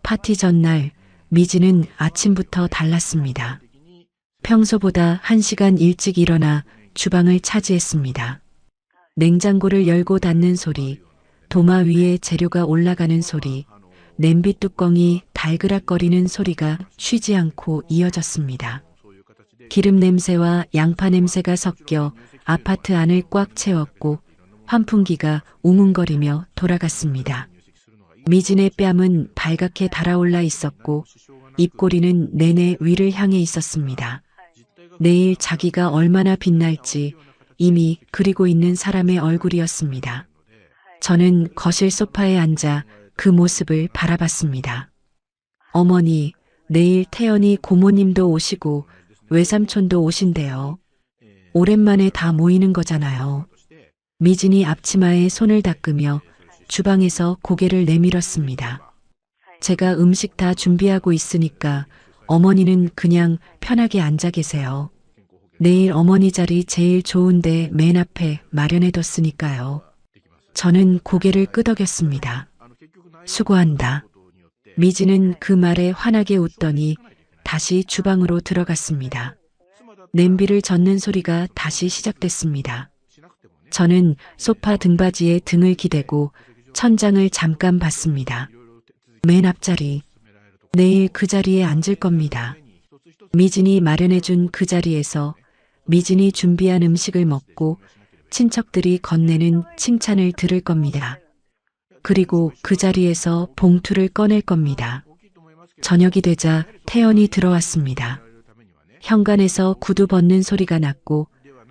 B: 파티 전날 미진은 아침부터 달랐습니다. 평소보다 1시간 일찍 일어나 주방을 차지했습니다. 냉장고를 열고 닫는 소리, 도마 위에 재료가 올라가는 소리, 냄비 뚜껑이 달그락거리는 소리가 쉬지 않고 이어졌습니다. 기름 냄새와 양파 냄새가 섞여 아파트 안을 꽉 채웠고 환풍기가 웅웅거리며 돌아갔습니다. 미진의 뺨은 발갛게 달아올라 있었고 입꼬리는 내내 위를 향해 있었습니다. 내일 자기가 얼마나 빛날지 이미 그리고 있는 사람의 얼굴이었습니다. 저는 거실 소파에 앉아 그 모습을 바라봤습니다. 어머니, 내일 태연이 고모님도 오시고 외삼촌도 오신대요. 오랜만에 다 모이는 거잖아요. 미진이 앞치마에 손을 닦으며 주방에서 고개를 내밀었습니다. 제가 음식 다 준비하고 있으니까 어머니는 그냥 편하게 앉아 계세요. 내일 어머니 자리 제일 좋은데 맨 앞에 마련해뒀으니까요. 저는 고개를 끄덕였습니다. 수고한다. 미진은 그 말에 환하게 웃더니 다시 주방으로 들어갔습니다. 냄비를 젓는 소리가 다시 시작됐습니다. 저는 소파 등받이에 등을 기대고 천장을 잠깐 봤습니다. 맨 앞자리. 내일 그 자리에 앉을 겁니다. 미진이 마련해준 그 자리에서 미진이 준비한 음식을 먹고 친척들이 건네는 칭찬을 들을 겁니다. 그리고 그 자리에서 봉투를 꺼낼 겁니다. 저녁이 되자 태연이 들어왔습니다. 현관에서 구두 벗는 소리가 났고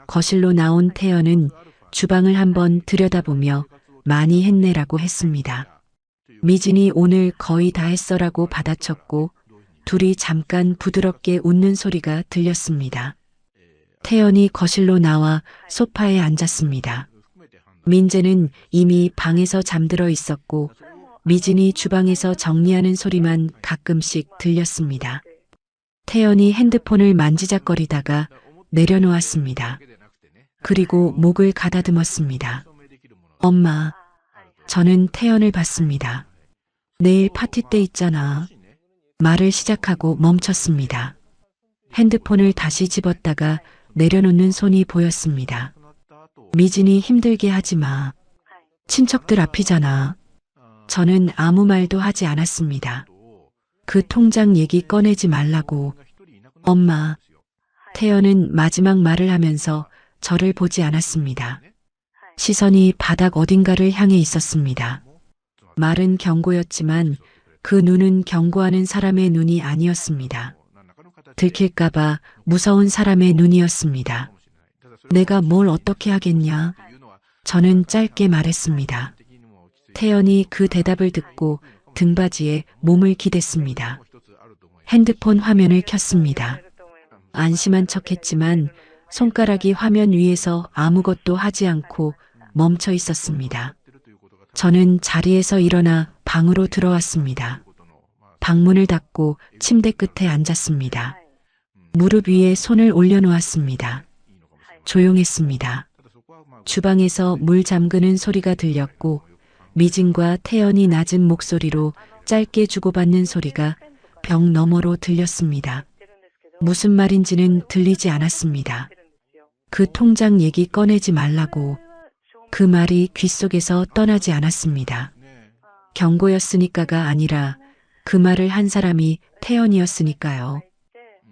B: 거실로 나온 태연은 주방을 한번 들여다보며 많이 했네라고 했습니다. 미진이 오늘 거의 다 했어라고 받아쳤고 둘이 잠깐 부드럽게 웃는 소리가 들렸습니다. 태연이 거실로 나와 소파에 앉았습니다. 민재는 이미 방에서 잠들어 있었고 미진이 주방에서 정리하는 소리만 가끔씩 들렸습니다. 태연이 핸드폰을 만지작거리다가 내려놓았습니다. 그리고 목을 가다듬었습니다. 엄마, 저는 태연을 봤습니다. 내일 파티 때 있잖아. 말을 시작하고 멈췄습니다. 핸드폰을 다시 집었다가 내려놓는 손이 보였습니다. 미진이 힘들게 하지 마. 친척들 앞이잖아. 저는 아무 말도 하지 않았습니다. 그 통장 얘기 꺼내지 말라고. 엄마, 태연은 마지막 말을 하면서 저를 보지 않았습니다. 시선이 바닥 어딘가를 향해 있었습니다. 말은 경고였지만 그 눈은 경고하는 사람의 눈이 아니었습니다. 들킬까봐 무서운 사람의 눈이었습니다. 내가 뭘 어떻게 하겠냐? 저는 짧게 말했습니다. 태연이 그 대답을 듣고 등받이에 몸을 기댔습니다. 핸드폰 화면을 켰습니다. 안심한 척했지만 손가락이 화면 위에서 아무것도 하지 않고 멈춰 있었습니다. 저는 자리에서 일어나 방으로 들어왔습니다. 방문을 닫고 침대 끝에 앉았습니다. 무릎 위에 손을 올려놓았습니다. 조용했습니다. 주방에서 물 잠그는 소리가 들렸고 미진과 태연이 낮은 목소리로 짧게 주고받는 소리가 벽 너머로 들렸습니다. 무슨 말인지는 들리지 않았습니다. 그 통장 얘기 꺼내지 말라고. 그 말이 귓속에서 떠나지 않았습니다. 경고였으니까가 아니라 그 말을 한 사람이 태연이었으니까요.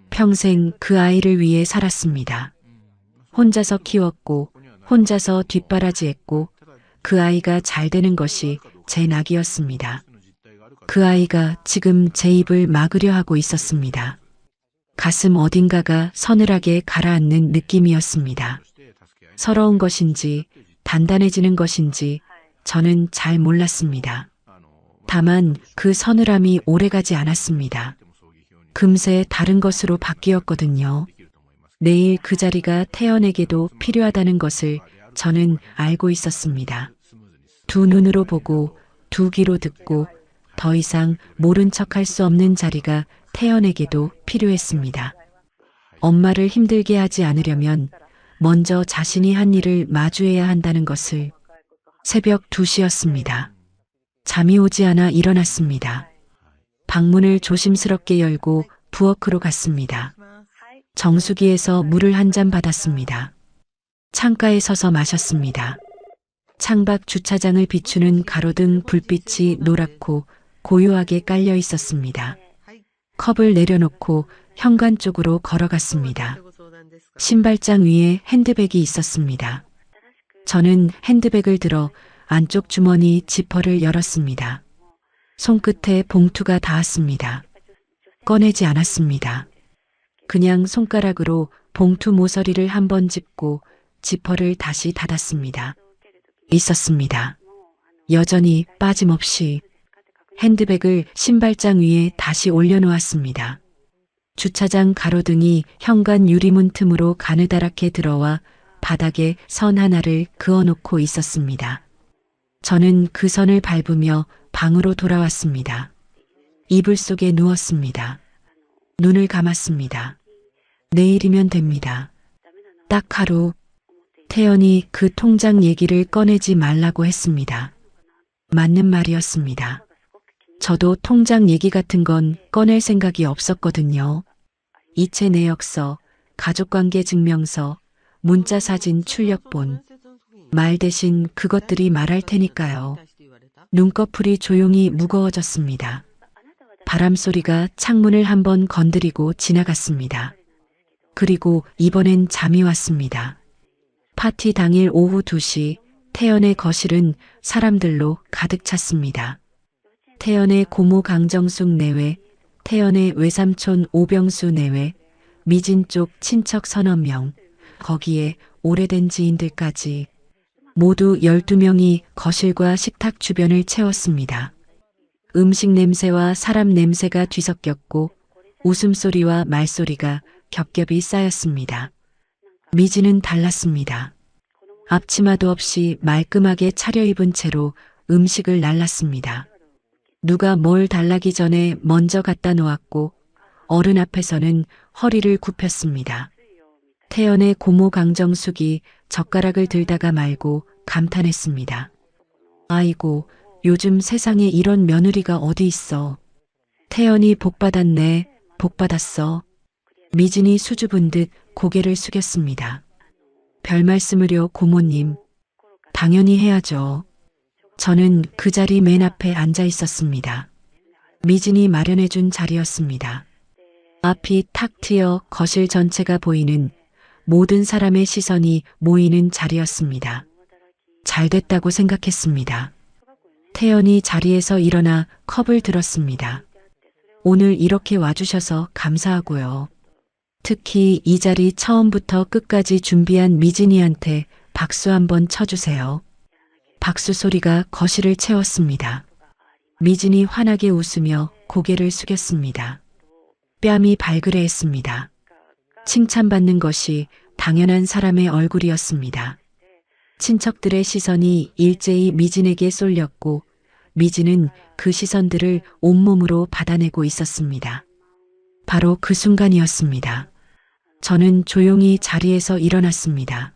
B: 평생 그 아이를 위해 살았습니다. 혼자서 키웠고 혼자서 뒷바라지했고 그 아이가 잘 되는 것이 제 낙이었습니다. 그 아이가 지금 제 입을 막으려 하고 있었습니다. 가슴 어딘가가 서늘하게 가라앉는 느낌이었습니다. 서러운 것인지 단단해지는 것인지 저는 잘 몰랐습니다. 다만 그 서늘함이 오래가지 않았습니다. 금세 다른 것으로 바뀌었거든요. 내일 그 자리가 태연에게도 필요하다는 것을 저는 알고 있었습니다. 두 눈으로 보고 두 귀로 듣고 더 이상 모른 척할 수 없는 자리가 태연에게도 필요했습니다. 엄마를 힘들게 하지 않으려면 먼저 자신이 한 일을 마주해야 한다는 것을. 새벽 2시였습니다. 잠이 오지 않아 일어났습니다. 방문을 조심스럽게 열고 부엌으로 갔습니다. 정수기에서 물을 한 잔 받았습니다. 창가에 서서 마셨습니다. 창밖 주차장을 비추는 가로등 불빛이 노랗고 고요하게 깔려 있었습니다. 컵을 내려놓고 현관 쪽으로 걸어갔습니다. 신발장 위에 핸드백이 있었습니다. 저는 핸드백을 들어 안쪽 주머니 지퍼를 열었습니다. 손끝에 봉투가 닿았습니다. 꺼내지 않았습니다. 그냥 손가락으로 봉투 모서리를 한번 짚고 지퍼를 다시 닫았습니다. 있었습니다. 여전히 빠짐없이. 핸드백을 신발장 위에 다시 올려놓았습니다. 주차장 가로등이 현관 유리문 틈으로 가느다랗게 들어와 바닥에 선 하나를 그어놓고 있었습니다. 저는 그 선을 밟으며 방으로 돌아왔습니다. 이불 속에 누웠습니다. 눈을 감았습니다. 내일이면 됩니다. 딱 하루. 태연이 그 통장 얘기를 꺼내지 말라고 했습니다. 맞는 말이었습니다. 저도 통장 얘기 같은 건 꺼낼 생각이 없었거든요. 이체 내역서, 가족관계 증명서, 문자 사진 출력본. 말 대신 그것들이 말할 테니까요. 눈꺼풀이 조용히 무거워졌습니다. 바람소리가 창문을 한번 건드리고 지나갔습니다. 그리고 이번엔 잠이 왔습니다. 파티 당일 오후 2시 태연의 거실은 사람들로 가득 찼습니다. 태연의 고모 강정숙 내외, 태연의 외삼촌 오병수 내외, 미진 쪽 친척 서너 명, 거기에 오래된 지인들까지 모두 12명이 거실과 식탁 주변을 채웠습니다. 음식 냄새와 사람 냄새가 뒤섞였고 웃음소리와 말소리가 겹겹이 쌓였습니다. 미진은 달랐습니다. 앞치마도 없이 말끔하게 차려입은 채로 음식을 날랐습니다. 누가 뭘 달라기 전에 먼저 갖다 놓았고 어른 앞에서는 허리를 굽혔습니다. 태연의 고모 강정숙이 젓가락을 들다가 말고 감탄했습니다. 아이고, 요즘 세상에 이런 며느리가 어디 있어. 태연이 복받았네, 복받았어. 미진이 수줍은 듯 고개를 숙였습니다. 별 말씀을요, 고모님. 당연히 해야죠. 저는 그 자리 맨 앞에 앉아 있었습니다. 미진이 마련해준 자리였습니다. 앞이 탁 트여 거실 전체가 보이는 모든 사람의 시선이 모이는 자리였습니다. 잘 됐다고 생각했습니다. 태연이 자리에서 일어나 컵을 들었습니다. 오늘 이렇게 와주셔서 감사하고요. 특히 이 자리 처음부터 끝까지 준비한 미진이한테 박수 한번 쳐주세요. 박수 소리가 거실을 채웠습니다. 미진이 환하게 웃으며 고개를 숙였습니다. 뺨이 발그레했습니다. 칭찬받는 것이 당연한 사람의 얼굴이었습니다. 친척들의 시선이 일제히 미진에게 쏠렸고 미진은 그 시선들을 온몸으로 받아내고 있었습니다. 바로 그 순간이었습니다. 저는 조용히 자리에서 일어났습니다.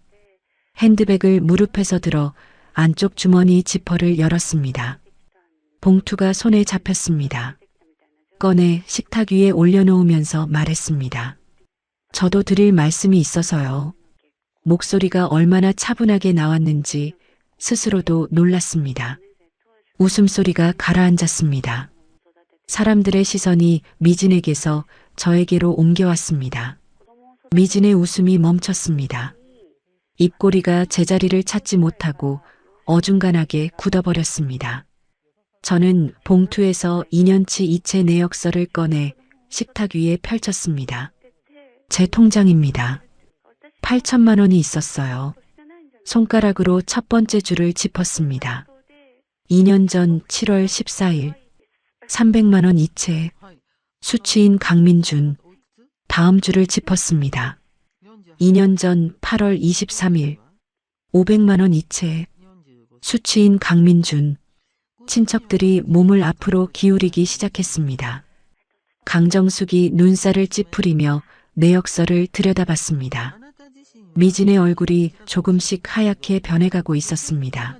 B: 핸드백을 무릎에서 들어 안쪽 주머니 지퍼를 열었습니다. 봉투가 손에 잡혔습니다. 꺼내 식탁 위에 올려놓으면서 말했습니다. 저도 드릴 말씀이 있어서요. 목소리가 얼마나 차분하게 나왔는지 스스로도 놀랐습니다. 웃음소리가 가라앉았습니다. 사람들의 시선이 미진에게서 저에게로 옮겨왔습니다. 미진의 웃음이 멈췄습니다. 입꼬리가 제자리를 찾지 못하고 어중간하게 굳어버렸습니다. 저는 봉투에서 2년치 이체 내역서를 꺼내 식탁 위에 펼쳤습니다. 제 통장입니다. 8천만 원이 있었어요. 손가락으로 첫 번째 줄을 짚었습니다. 2년 전 7월 14일 300만 원 이체 수취인 강민준. 다음 줄을 짚었습니다. 2년 전 8월 23일 500만 원 이체 수취인 강민준. 친척들이 몸을 앞으로 기울이기 시작했습니다. 강정숙이 눈살을 찌푸리며 내역서를 들여다봤습니다. 미진의 얼굴이 조금씩 하얗게 변해가고 있었습니다.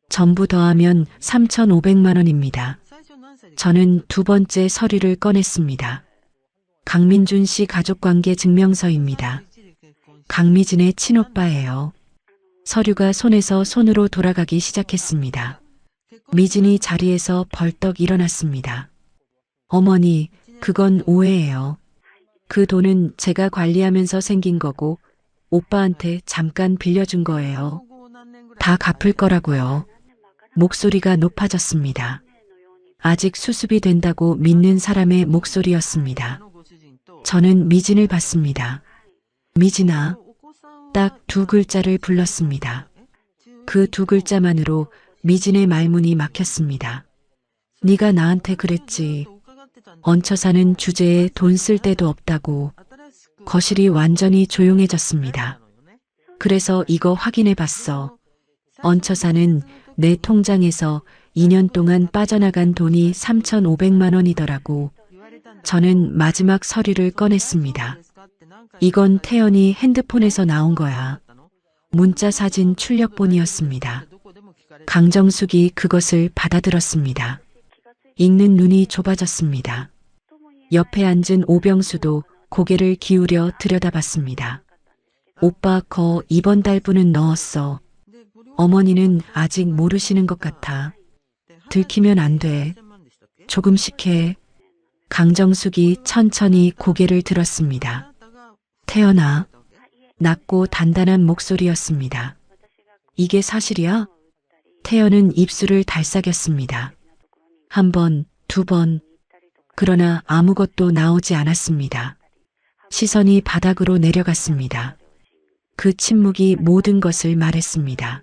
B: 전부 더하면 3,500만 원입니다. 저는 두 번째 서류를 꺼냈습니다. 강민준 씨 가족관계 증명서입니다. 강미진의 친오빠예요. 서류가 손에서 손으로 돌아가기 시작했습니다. 미진이 자리에서 벌떡 일어났습니다. 어머니, 그건 오해예요. 그 돈은 제가 관리하면서 생긴 거고 오빠한테 잠깐 빌려준 거예요. 다 갚을 거라고요. 목소리가 높아졌습니다. 아직 수습이 된다고 믿는 사람의 목소리였습니다. 저는 미진을 봤습니다. 미진아, 딱 두 글자를 불렀습니다. 그 두 글자만으로 미진의 말문이 막혔습니다. 네가 나한테 그랬지. 얹혀 사는 주제에 돈 쓸 데도 없다고. 거실이 완전히 조용해졌습니다. 그래서 이거 확인해 봤어. 얹혀 사는 내 통장에서 2년 동안 빠져나간 돈이 3,500만 원이더라고. 저는 마지막 서류를 꺼냈습니다. 이건 태연이 핸드폰에서 나온 거야. 문자 사진 출력본이었습니다. 강정숙이 그것을 받아들었습니다. 읽는 눈이 좁아졌습니다. 옆에 앉은 오병수도 고개를 기울여 들여다봤습니다. 오빠 거 이번 달분은 넣었어. 어머니는 아직 모르시는 것 같아. 들키면 안 돼. 조금씩 해. 강정숙이 천천히 고개를 들었습니다. 태연아. 낮고 단단한 목소리였습니다. 이게 사실이야? 태연은 입술을 달싹였습니다. 한 번, 두 번. 그러나 아무것도 나오지 않았습니다. 시선이 바닥으로 내려갔습니다. 그 침묵이 모든 것을 말했습니다.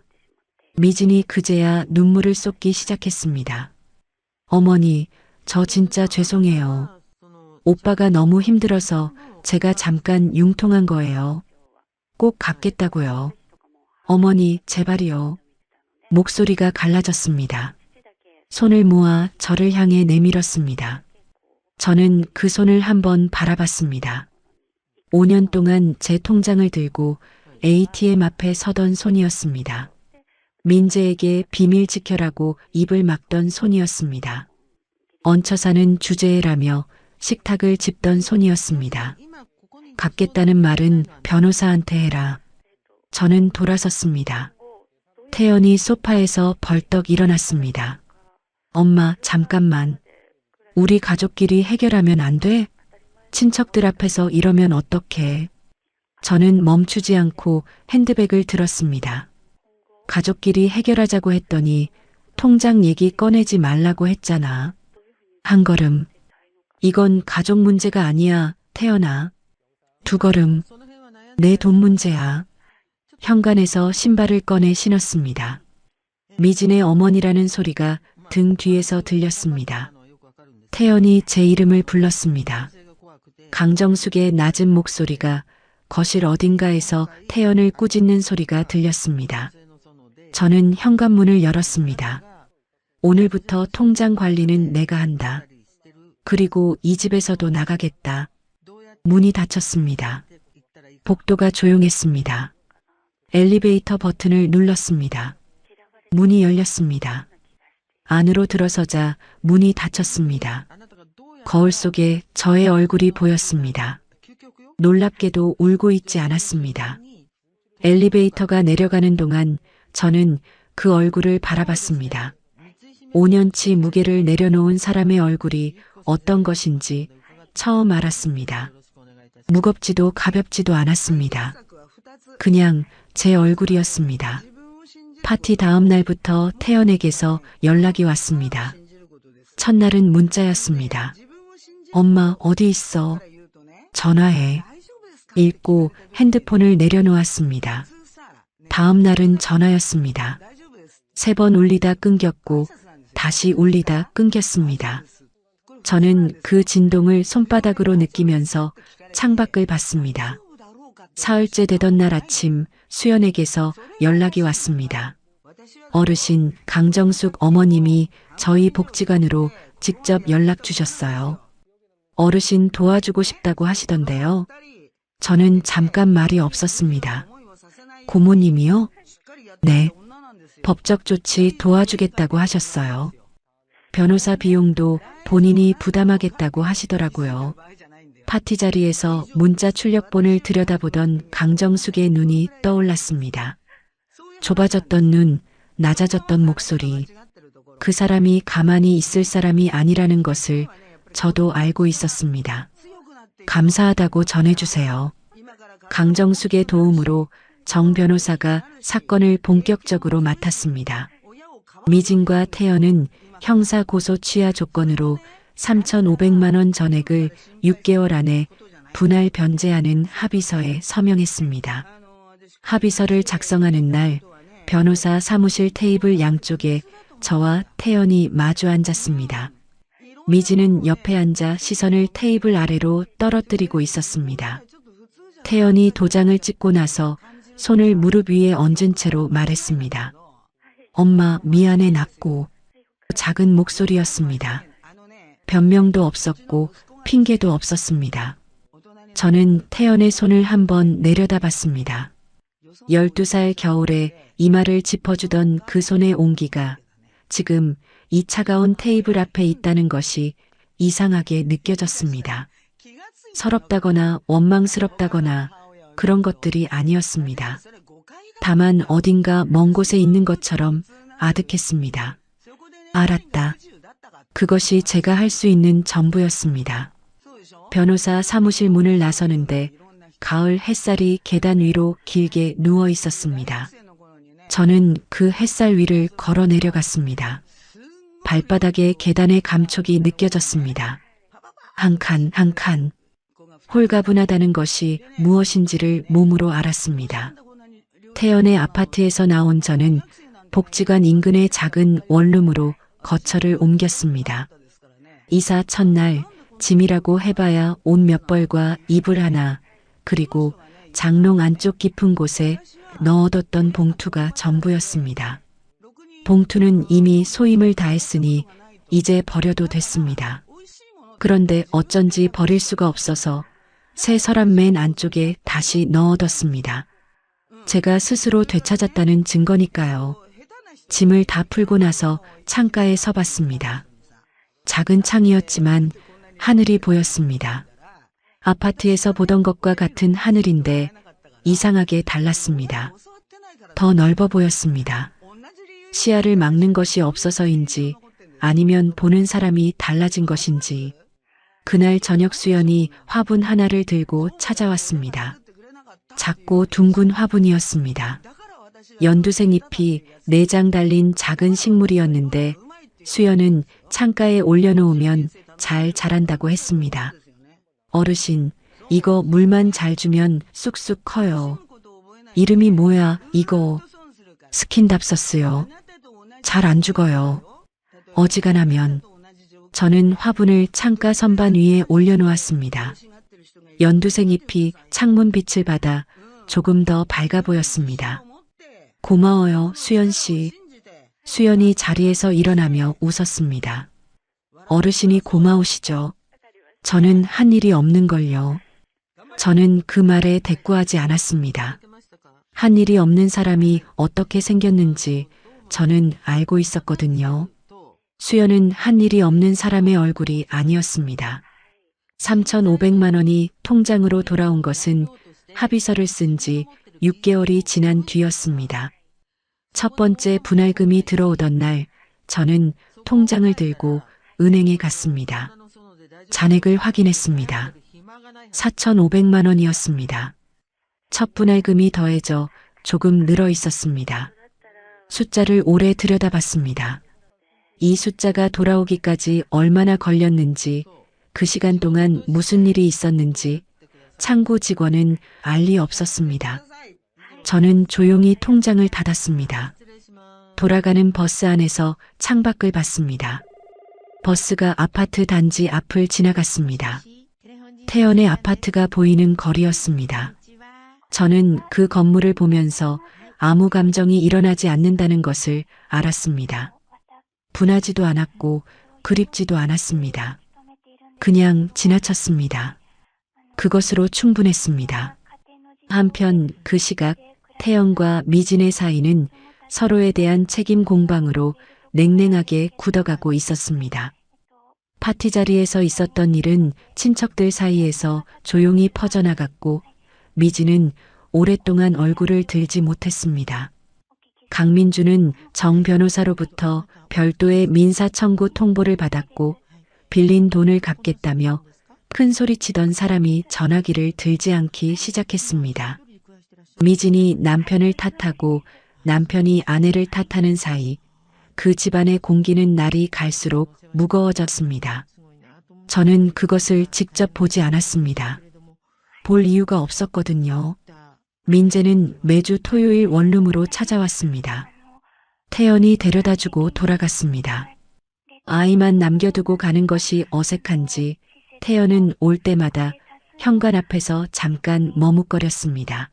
B: 미진이 그제야 눈물을 쏟기 시작했습니다. 어머니, 저 진짜 죄송해요. 오빠가 너무 힘들어서 제가 잠깐 융통한 거예요. 꼭 갚겠다고요. 어머니, 제발이요. 목소리가 갈라졌습니다. 손을 모아 저를 향해 내밀었습니다. 저는 그 손을 한번 바라봤습니다. 5년 동안 제 통장을 들고 ATM 앞에 서던 손이었습니다. 민재에게 비밀 지켜라고 입을 막던 손이었습니다. 얹혀 사는 주제라며 식탁을 짚던 손이었습니다. 갚겠다는 말은 변호사한테 해라. 저는 돌아섰습니다. 태연이 소파에서 벌떡 일어났습니다. 엄마, 잠깐만. 우리 가족끼리 해결하면 안 돼? 친척들 앞에서 이러면 어떡해? 저는 멈추지 않고 핸드백을 들었습니다. 가족끼리 해결하자고 했더니 통장 얘기 꺼내지 말라고 했잖아. 한 걸음. 이건 가족 문제가 아니야, 태연아. 두 걸음. 내 돈 문제야. 현관에서 신발을 꺼내 신었습니다. 미진의 어머니라는 소리가 등 뒤에서 들렸습니다. 태연이 제 이름을 불렀습니다. 강정숙의 낮은 목소리가 거실 어딘가에서 태연을 꾸짖는 소리가 들렸습니다. 저는 현관문을 열었습니다. 오늘부터 통장 관리는 내가 한다. 그리고 이 집에서도 나가겠다. 문이 닫혔습니다. 복도가 조용했습니다. 엘리베이터 버튼을 눌렀습니다. 문이 열렸습니다. 안으로 들어서자 문이 닫혔습니다. 거울 속에 저의 얼굴이 보였습니다. 놀랍게도 울고 있지 않았습니다. 엘리베이터가 내려가는 동안 저는 그 얼굴을 바라봤습니다. 5년치 무게를 내려놓은 사람의 얼굴이 어떤 것인지 처음 알았습니다. 무겁지도 가볍지도 않았습니다. 그냥 제 얼굴이었습니다. 파티 다음 날부터 태연에게서 연락이 왔습니다. 첫날은 문자였습니다. 엄마, 어디 있어? 전화해. 읽고 핸드폰을 내려놓았습니다. 다음 날은 전화였습니다. 3번 울리다 끊겼고 다시 울리다 끊겼습니다. 저는 그 진동을 손바닥으로 느끼면서 창밖을 봤습니다. 사흘째 되던 날 아침 수연에게서 연락이 왔습니다. 어르신 강정숙 어머님이 저희 복지관으로 직접 연락 주셨어요. 어르신 도와주고 싶다고 하시던데요. 저는 잠깐 말이 없었습니다. 고모님이요? 네. 법적 조치 도와주겠다고 하셨어요. 변호사 비용도 본인이 부담하겠다고 하시더라고요. 파티 자리에서 문자 출력본을 들여다보던 강정숙의 눈이 떠올랐습니다. 좁아졌던 눈, 낮아졌던 목소리. 그 사람이 가만히 있을 사람이 아니라는 것을 저도 알고 있었습니다. 감사하다고 전해주세요. 강정숙의 도움으로 정 변호사가 사건을 본격적으로 맡았습니다. 미진과 태연은 형사 고소 취하 조건으로 3,500만 원 전액을 6개월 안에 분할 변제하는 합의서에 서명했습니다. 합의서를 작성하는 날 변호사 사무실 테이블 양쪽에 저와 태연이 마주 앉았습니다. 미진은 옆에 앉아 시선을 테이블 아래로 떨어뜨리고 있었습니다. 태연이 도장을 찍고 나서 손을 무릎 위에 얹은 채로 말했습니다. 엄마, 미안해. 낮고 작은 목소리였습니다. 변명도 없었고 핑계도 없었습니다. 저는 태연의 손을 한번 내려다봤습니다. 12살 겨울에 이마를 짚어주던 그 손의 온기가 지금 이 차가운 테이블 앞에 있다는 것이 이상하게 느껴졌습니다. 서럽다거나 원망스럽다거나 그런 것들이 아니었습니다. 다만 어딘가 먼 곳에 있는 것처럼 아득했습니다. 알았다. 그것이 제가 할 수 있는 전부였습니다. 변호사 사무실 문을 나서는데 가을 햇살이 계단 위로 길게 누워 있었습니다. 저는 그 햇살 위를 걸어 내려갔습니다. 발바닥에 계단의 감촉이 느껴졌습니다. 한 칸 한 칸. 홀가분하다는 것이 무엇인지를 몸으로 알았습니다. 태연의 아파트에서 나온 저는 복지관 인근의 작은 원룸으로 거처를 옮겼습니다. 이사 첫날 짐이라고 해봐야 옷 몇 벌과 이불 하나, 그리고 장롱 안쪽 깊은 곳에 넣어뒀던 봉투가 전부였습니다. 봉투는 이미 소임을 다했으니 이제 버려도 됐습니다. 그런데 어쩐지 버릴 수가 없어서 새 서랍 맨 안쪽에 다시 넣어뒀습니다. 제가 스스로 되찾았다는 증거니까요. 짐을 다 풀고 나서 창가에 서봤습니다. 작은 창이었지만 하늘이 보였습니다. 아파트에서 보던 것과 같은 하늘인데 이상하게 달랐습니다. 더 넓어 보였습니다. 시야를 막는 것이 없어서인지 아니면 보는 사람이 달라진 것인지 그날 저녁 수연이 화분 하나를 들고 찾아왔습니다. 작고 둥근 화분이었습니다. 연두색 잎이 4장 달린 작은 식물이었는데 수연은 창가에 올려놓으면 잘 자란다고 했습니다. 어르신, 이거 물만 잘 주면 쑥쑥 커요. 이름이 뭐야, 이거? 스킨답서스요. 잘 안 죽어요. 어지간하면. 저는 화분을 창가 선반 위에 올려놓았습니다. 연두색 잎이 창문 빛을 받아 조금 더 밝아 보였습니다. 고마워요, 수연 씨. 수연이 자리에서 일어나며 웃었습니다. 어르신이 고마우시죠? 저는 한 일이 없는걸요. 저는 그 말에 대꾸하지 않았습니다. 한 일이 없는 사람이 어떻게 생겼는지 저는 알고 있었거든요. 수연은 한 일이 없는 사람의 얼굴이 아니었습니다. 3,500만 원이 통장으로 돌아온 것은 합의서를 쓴 지 6개월이 지난 뒤였습니다. 첫 번째 분할금이 들어오던 날 저는 통장을 들고 은행에 갔습니다. 잔액을 확인했습니다. 4,500만 원이었습니다. 첫 분할금이 더해져 조금 늘어 있었습니다. 숫자를 오래 들여다봤습니다. 이 숫자가 돌아오기까지 얼마나 걸렸는지, 그 시간 동안 무슨 일이 있었는지 창구 직원은 알 리 없었습니다. 저는 조용히 통장을 닫았습니다. 돌아가는 버스 안에서 창밖을 봤습니다. 버스가 아파트 단지 앞을 지나갔습니다. 태연의 아파트가 보이는 거리였습니다. 저는 그 건물을 보면서 아무 감정이 일어나지 않는다는 것을 알았습니다. 분하지도 않았고 그립지도 않았습니다. 그냥 지나쳤습니다. 그것으로 충분했습니다. 한편 그 시각 태연과 미진의 사이는 서로에 대한 책임 공방으로 냉랭하게 굳어가고 있었습니다. 파티 자리에서 있었던 일은 친척들 사이에서 조용히 퍼져나갔고 미진은 오랫동안 얼굴을 들지 못했습니다. 강민주는 정 변호사로부터 별도의 민사 청구 통보를 받았고 빌린 돈을 갚겠다며 큰 소리치던 사람이 전화기를 들지 않기 시작했습니다. 미진이 남편을 탓하고 남편이 아내를 탓하는 사이 그 집안의 공기는 날이 갈수록 무거워졌습니다. 저는 그것을 직접 보지 않았습니다. 볼 이유가 없었거든요. 민재는 매주 토요일 원룸으로 찾아왔습니다. 태연이 데려다주고 돌아갔습니다. 아이만 남겨두고 가는 것이 어색한지 태연은 올 때마다 현관 앞에서 잠깐 머뭇거렸습니다.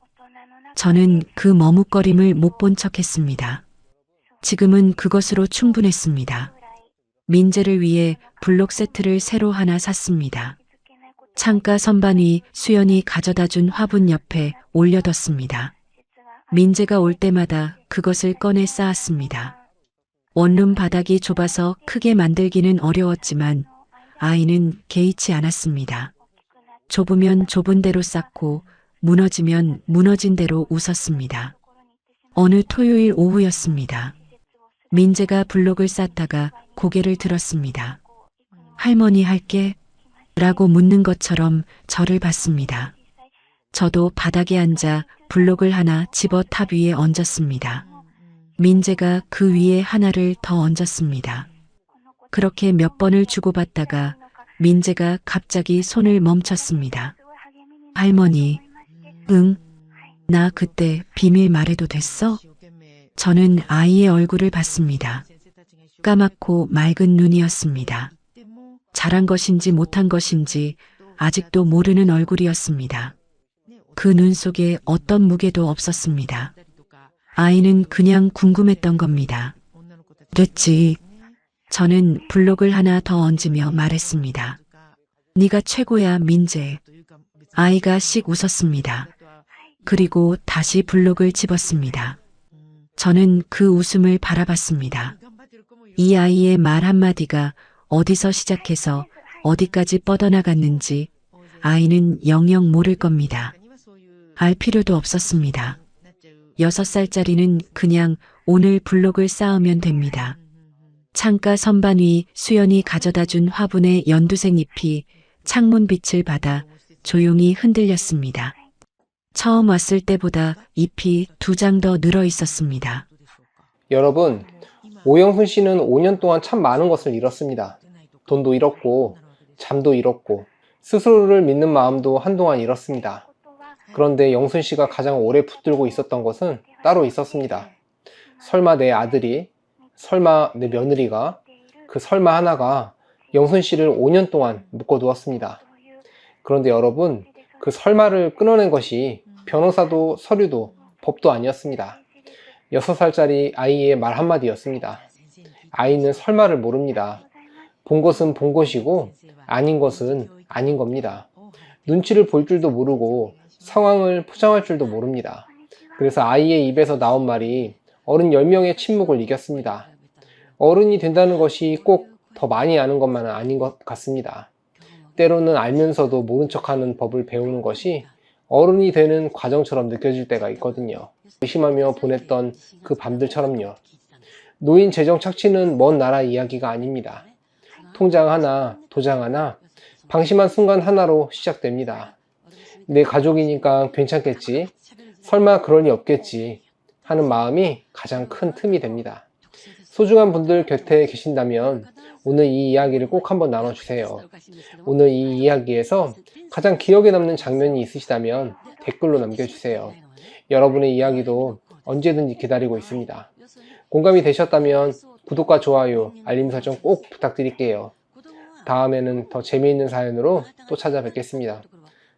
B: 저는 그 머뭇거림을 못 본 척했습니다. 지금은 그것으로 충분했습니다. 민재를 위해 블록 세트를 새로 하나 샀습니다. 창가 선반 위 수연이 가져다준 화분 옆에 올려뒀습니다. 민재가 올 때마다 그것을 꺼내 쌓았습니다. 원룸 바닥이 좁아서 크게 만들기는 어려웠지만 아이는 개의치 않았습니다. 좁으면 좁은 대로 쌓고 무너지면 무너진 대로 웃었습니다. 어느 토요일 오후였습니다. 민재가 블록을 쌓다가 고개를 들었습니다. 할머니 할게? 라고 묻는 것처럼 저를 봤습니다. 저도 바닥에 앉아 블록을 하나 집어 탑 위에 얹었습니다. 민재가 그 위에 하나를 더 얹었습니다. 그렇게 몇 번을 주고받다가 민재가 갑자기 손을 멈췄습니다. 할머니, 응? 나 그때 비밀 말해도 됐어? 저는 아이의 얼굴을 봤습니다. 까맣고 맑은 눈이었습니다. 잘한 것인지 못한 것인지 아직도 모르는 얼굴이었습니다. 그 눈 속에 어떤 무게도 없었습니다. 아이는 그냥 궁금했던 겁니다. 됐지. 저는 블록을 하나 더 얹으며 말했습니다. 네가 최고야, 민재. 아이가 씩 웃었습니다. 그리고 다시 블록을 집었습니다. 저는 그 웃음을 바라봤습니다. 이 아이의 말 한마디가 어디서 시작해서 어디까지 뻗어나갔는지 아이는 영영 모를 겁니다. 알 필요도 없었습니다. 6살짜리는 그냥 오늘 블록을 쌓으면 됩니다. 창가 선반 위 수연이 가져다 준 화분의 연두색 잎이 창문빛을 받아 조용히 흔들렸습니다. 처음 왔을 때보다 잎이 2장 더 늘어 있었습니다.
D: 여러분, 오영순 씨는 5년 동안 참 많은 것을 잃었습니다. 돈도 잃었고, 잠도 잃었고, 스스로를 믿는 마음도 한동안 잃었습니다. 그런데 영순 씨가 가장 오래 붙들고 있었던 것은 따로 있었습니다. 설마 내 아들이, 설마 내 며느리가, 그 설마 하나가 영순 씨를 5년 동안 묶어두었습니다. 그런데 여러분, 그 설마를 끊어낸 것이 변호사도 서류도 법도 아니었습니다. 6살짜리 아이의 말 한마디였습니다. 아이는 설마를 모릅니다. 본 것은 본 것이고 아닌 것은 아닌 겁니다. 눈치를 볼 줄도 모르고 상황을 포장할 줄도 모릅니다. 그래서 아이의 입에서 나온 말이 어른 10명의 침묵을 이겼습니다. 어른이 된다는 것이 꼭 더 많이 아는 것만은 아닌 것 같습니다. 때로는 알면서도 모른 척하는 법을 배우는 것이 어른이 되는 과정처럼 느껴질 때가 있거든요. 의심하며 보냈던 그 밤들처럼요. 노인 재정 착취는 먼 나라 이야기가 아닙니다. 통장 하나, 도장 하나, 방심한 순간 하나로 시작됩니다. 내 가족이니까 괜찮겠지, 설마 그럴 리 없겠지 하는 마음이 가장 큰 틈이 됩니다. 소중한 분들 곁에 계신다면 오늘 이 이야기를 꼭 한번 나눠주세요. 오늘 이 이야기에서 가장 기억에 남는 장면이 있으시다면 댓글로 남겨주세요. 여러분의 이야기도 언제든지 기다리고 있습니다. 공감이 되셨다면 구독과 좋아요, 알림 설정 꼭 부탁드릴게요. 다음에는 더 재미있는 사연으로 또 찾아뵙겠습니다.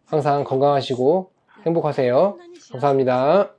D: 항상 건강하시고 행복하세요. 감사합니다.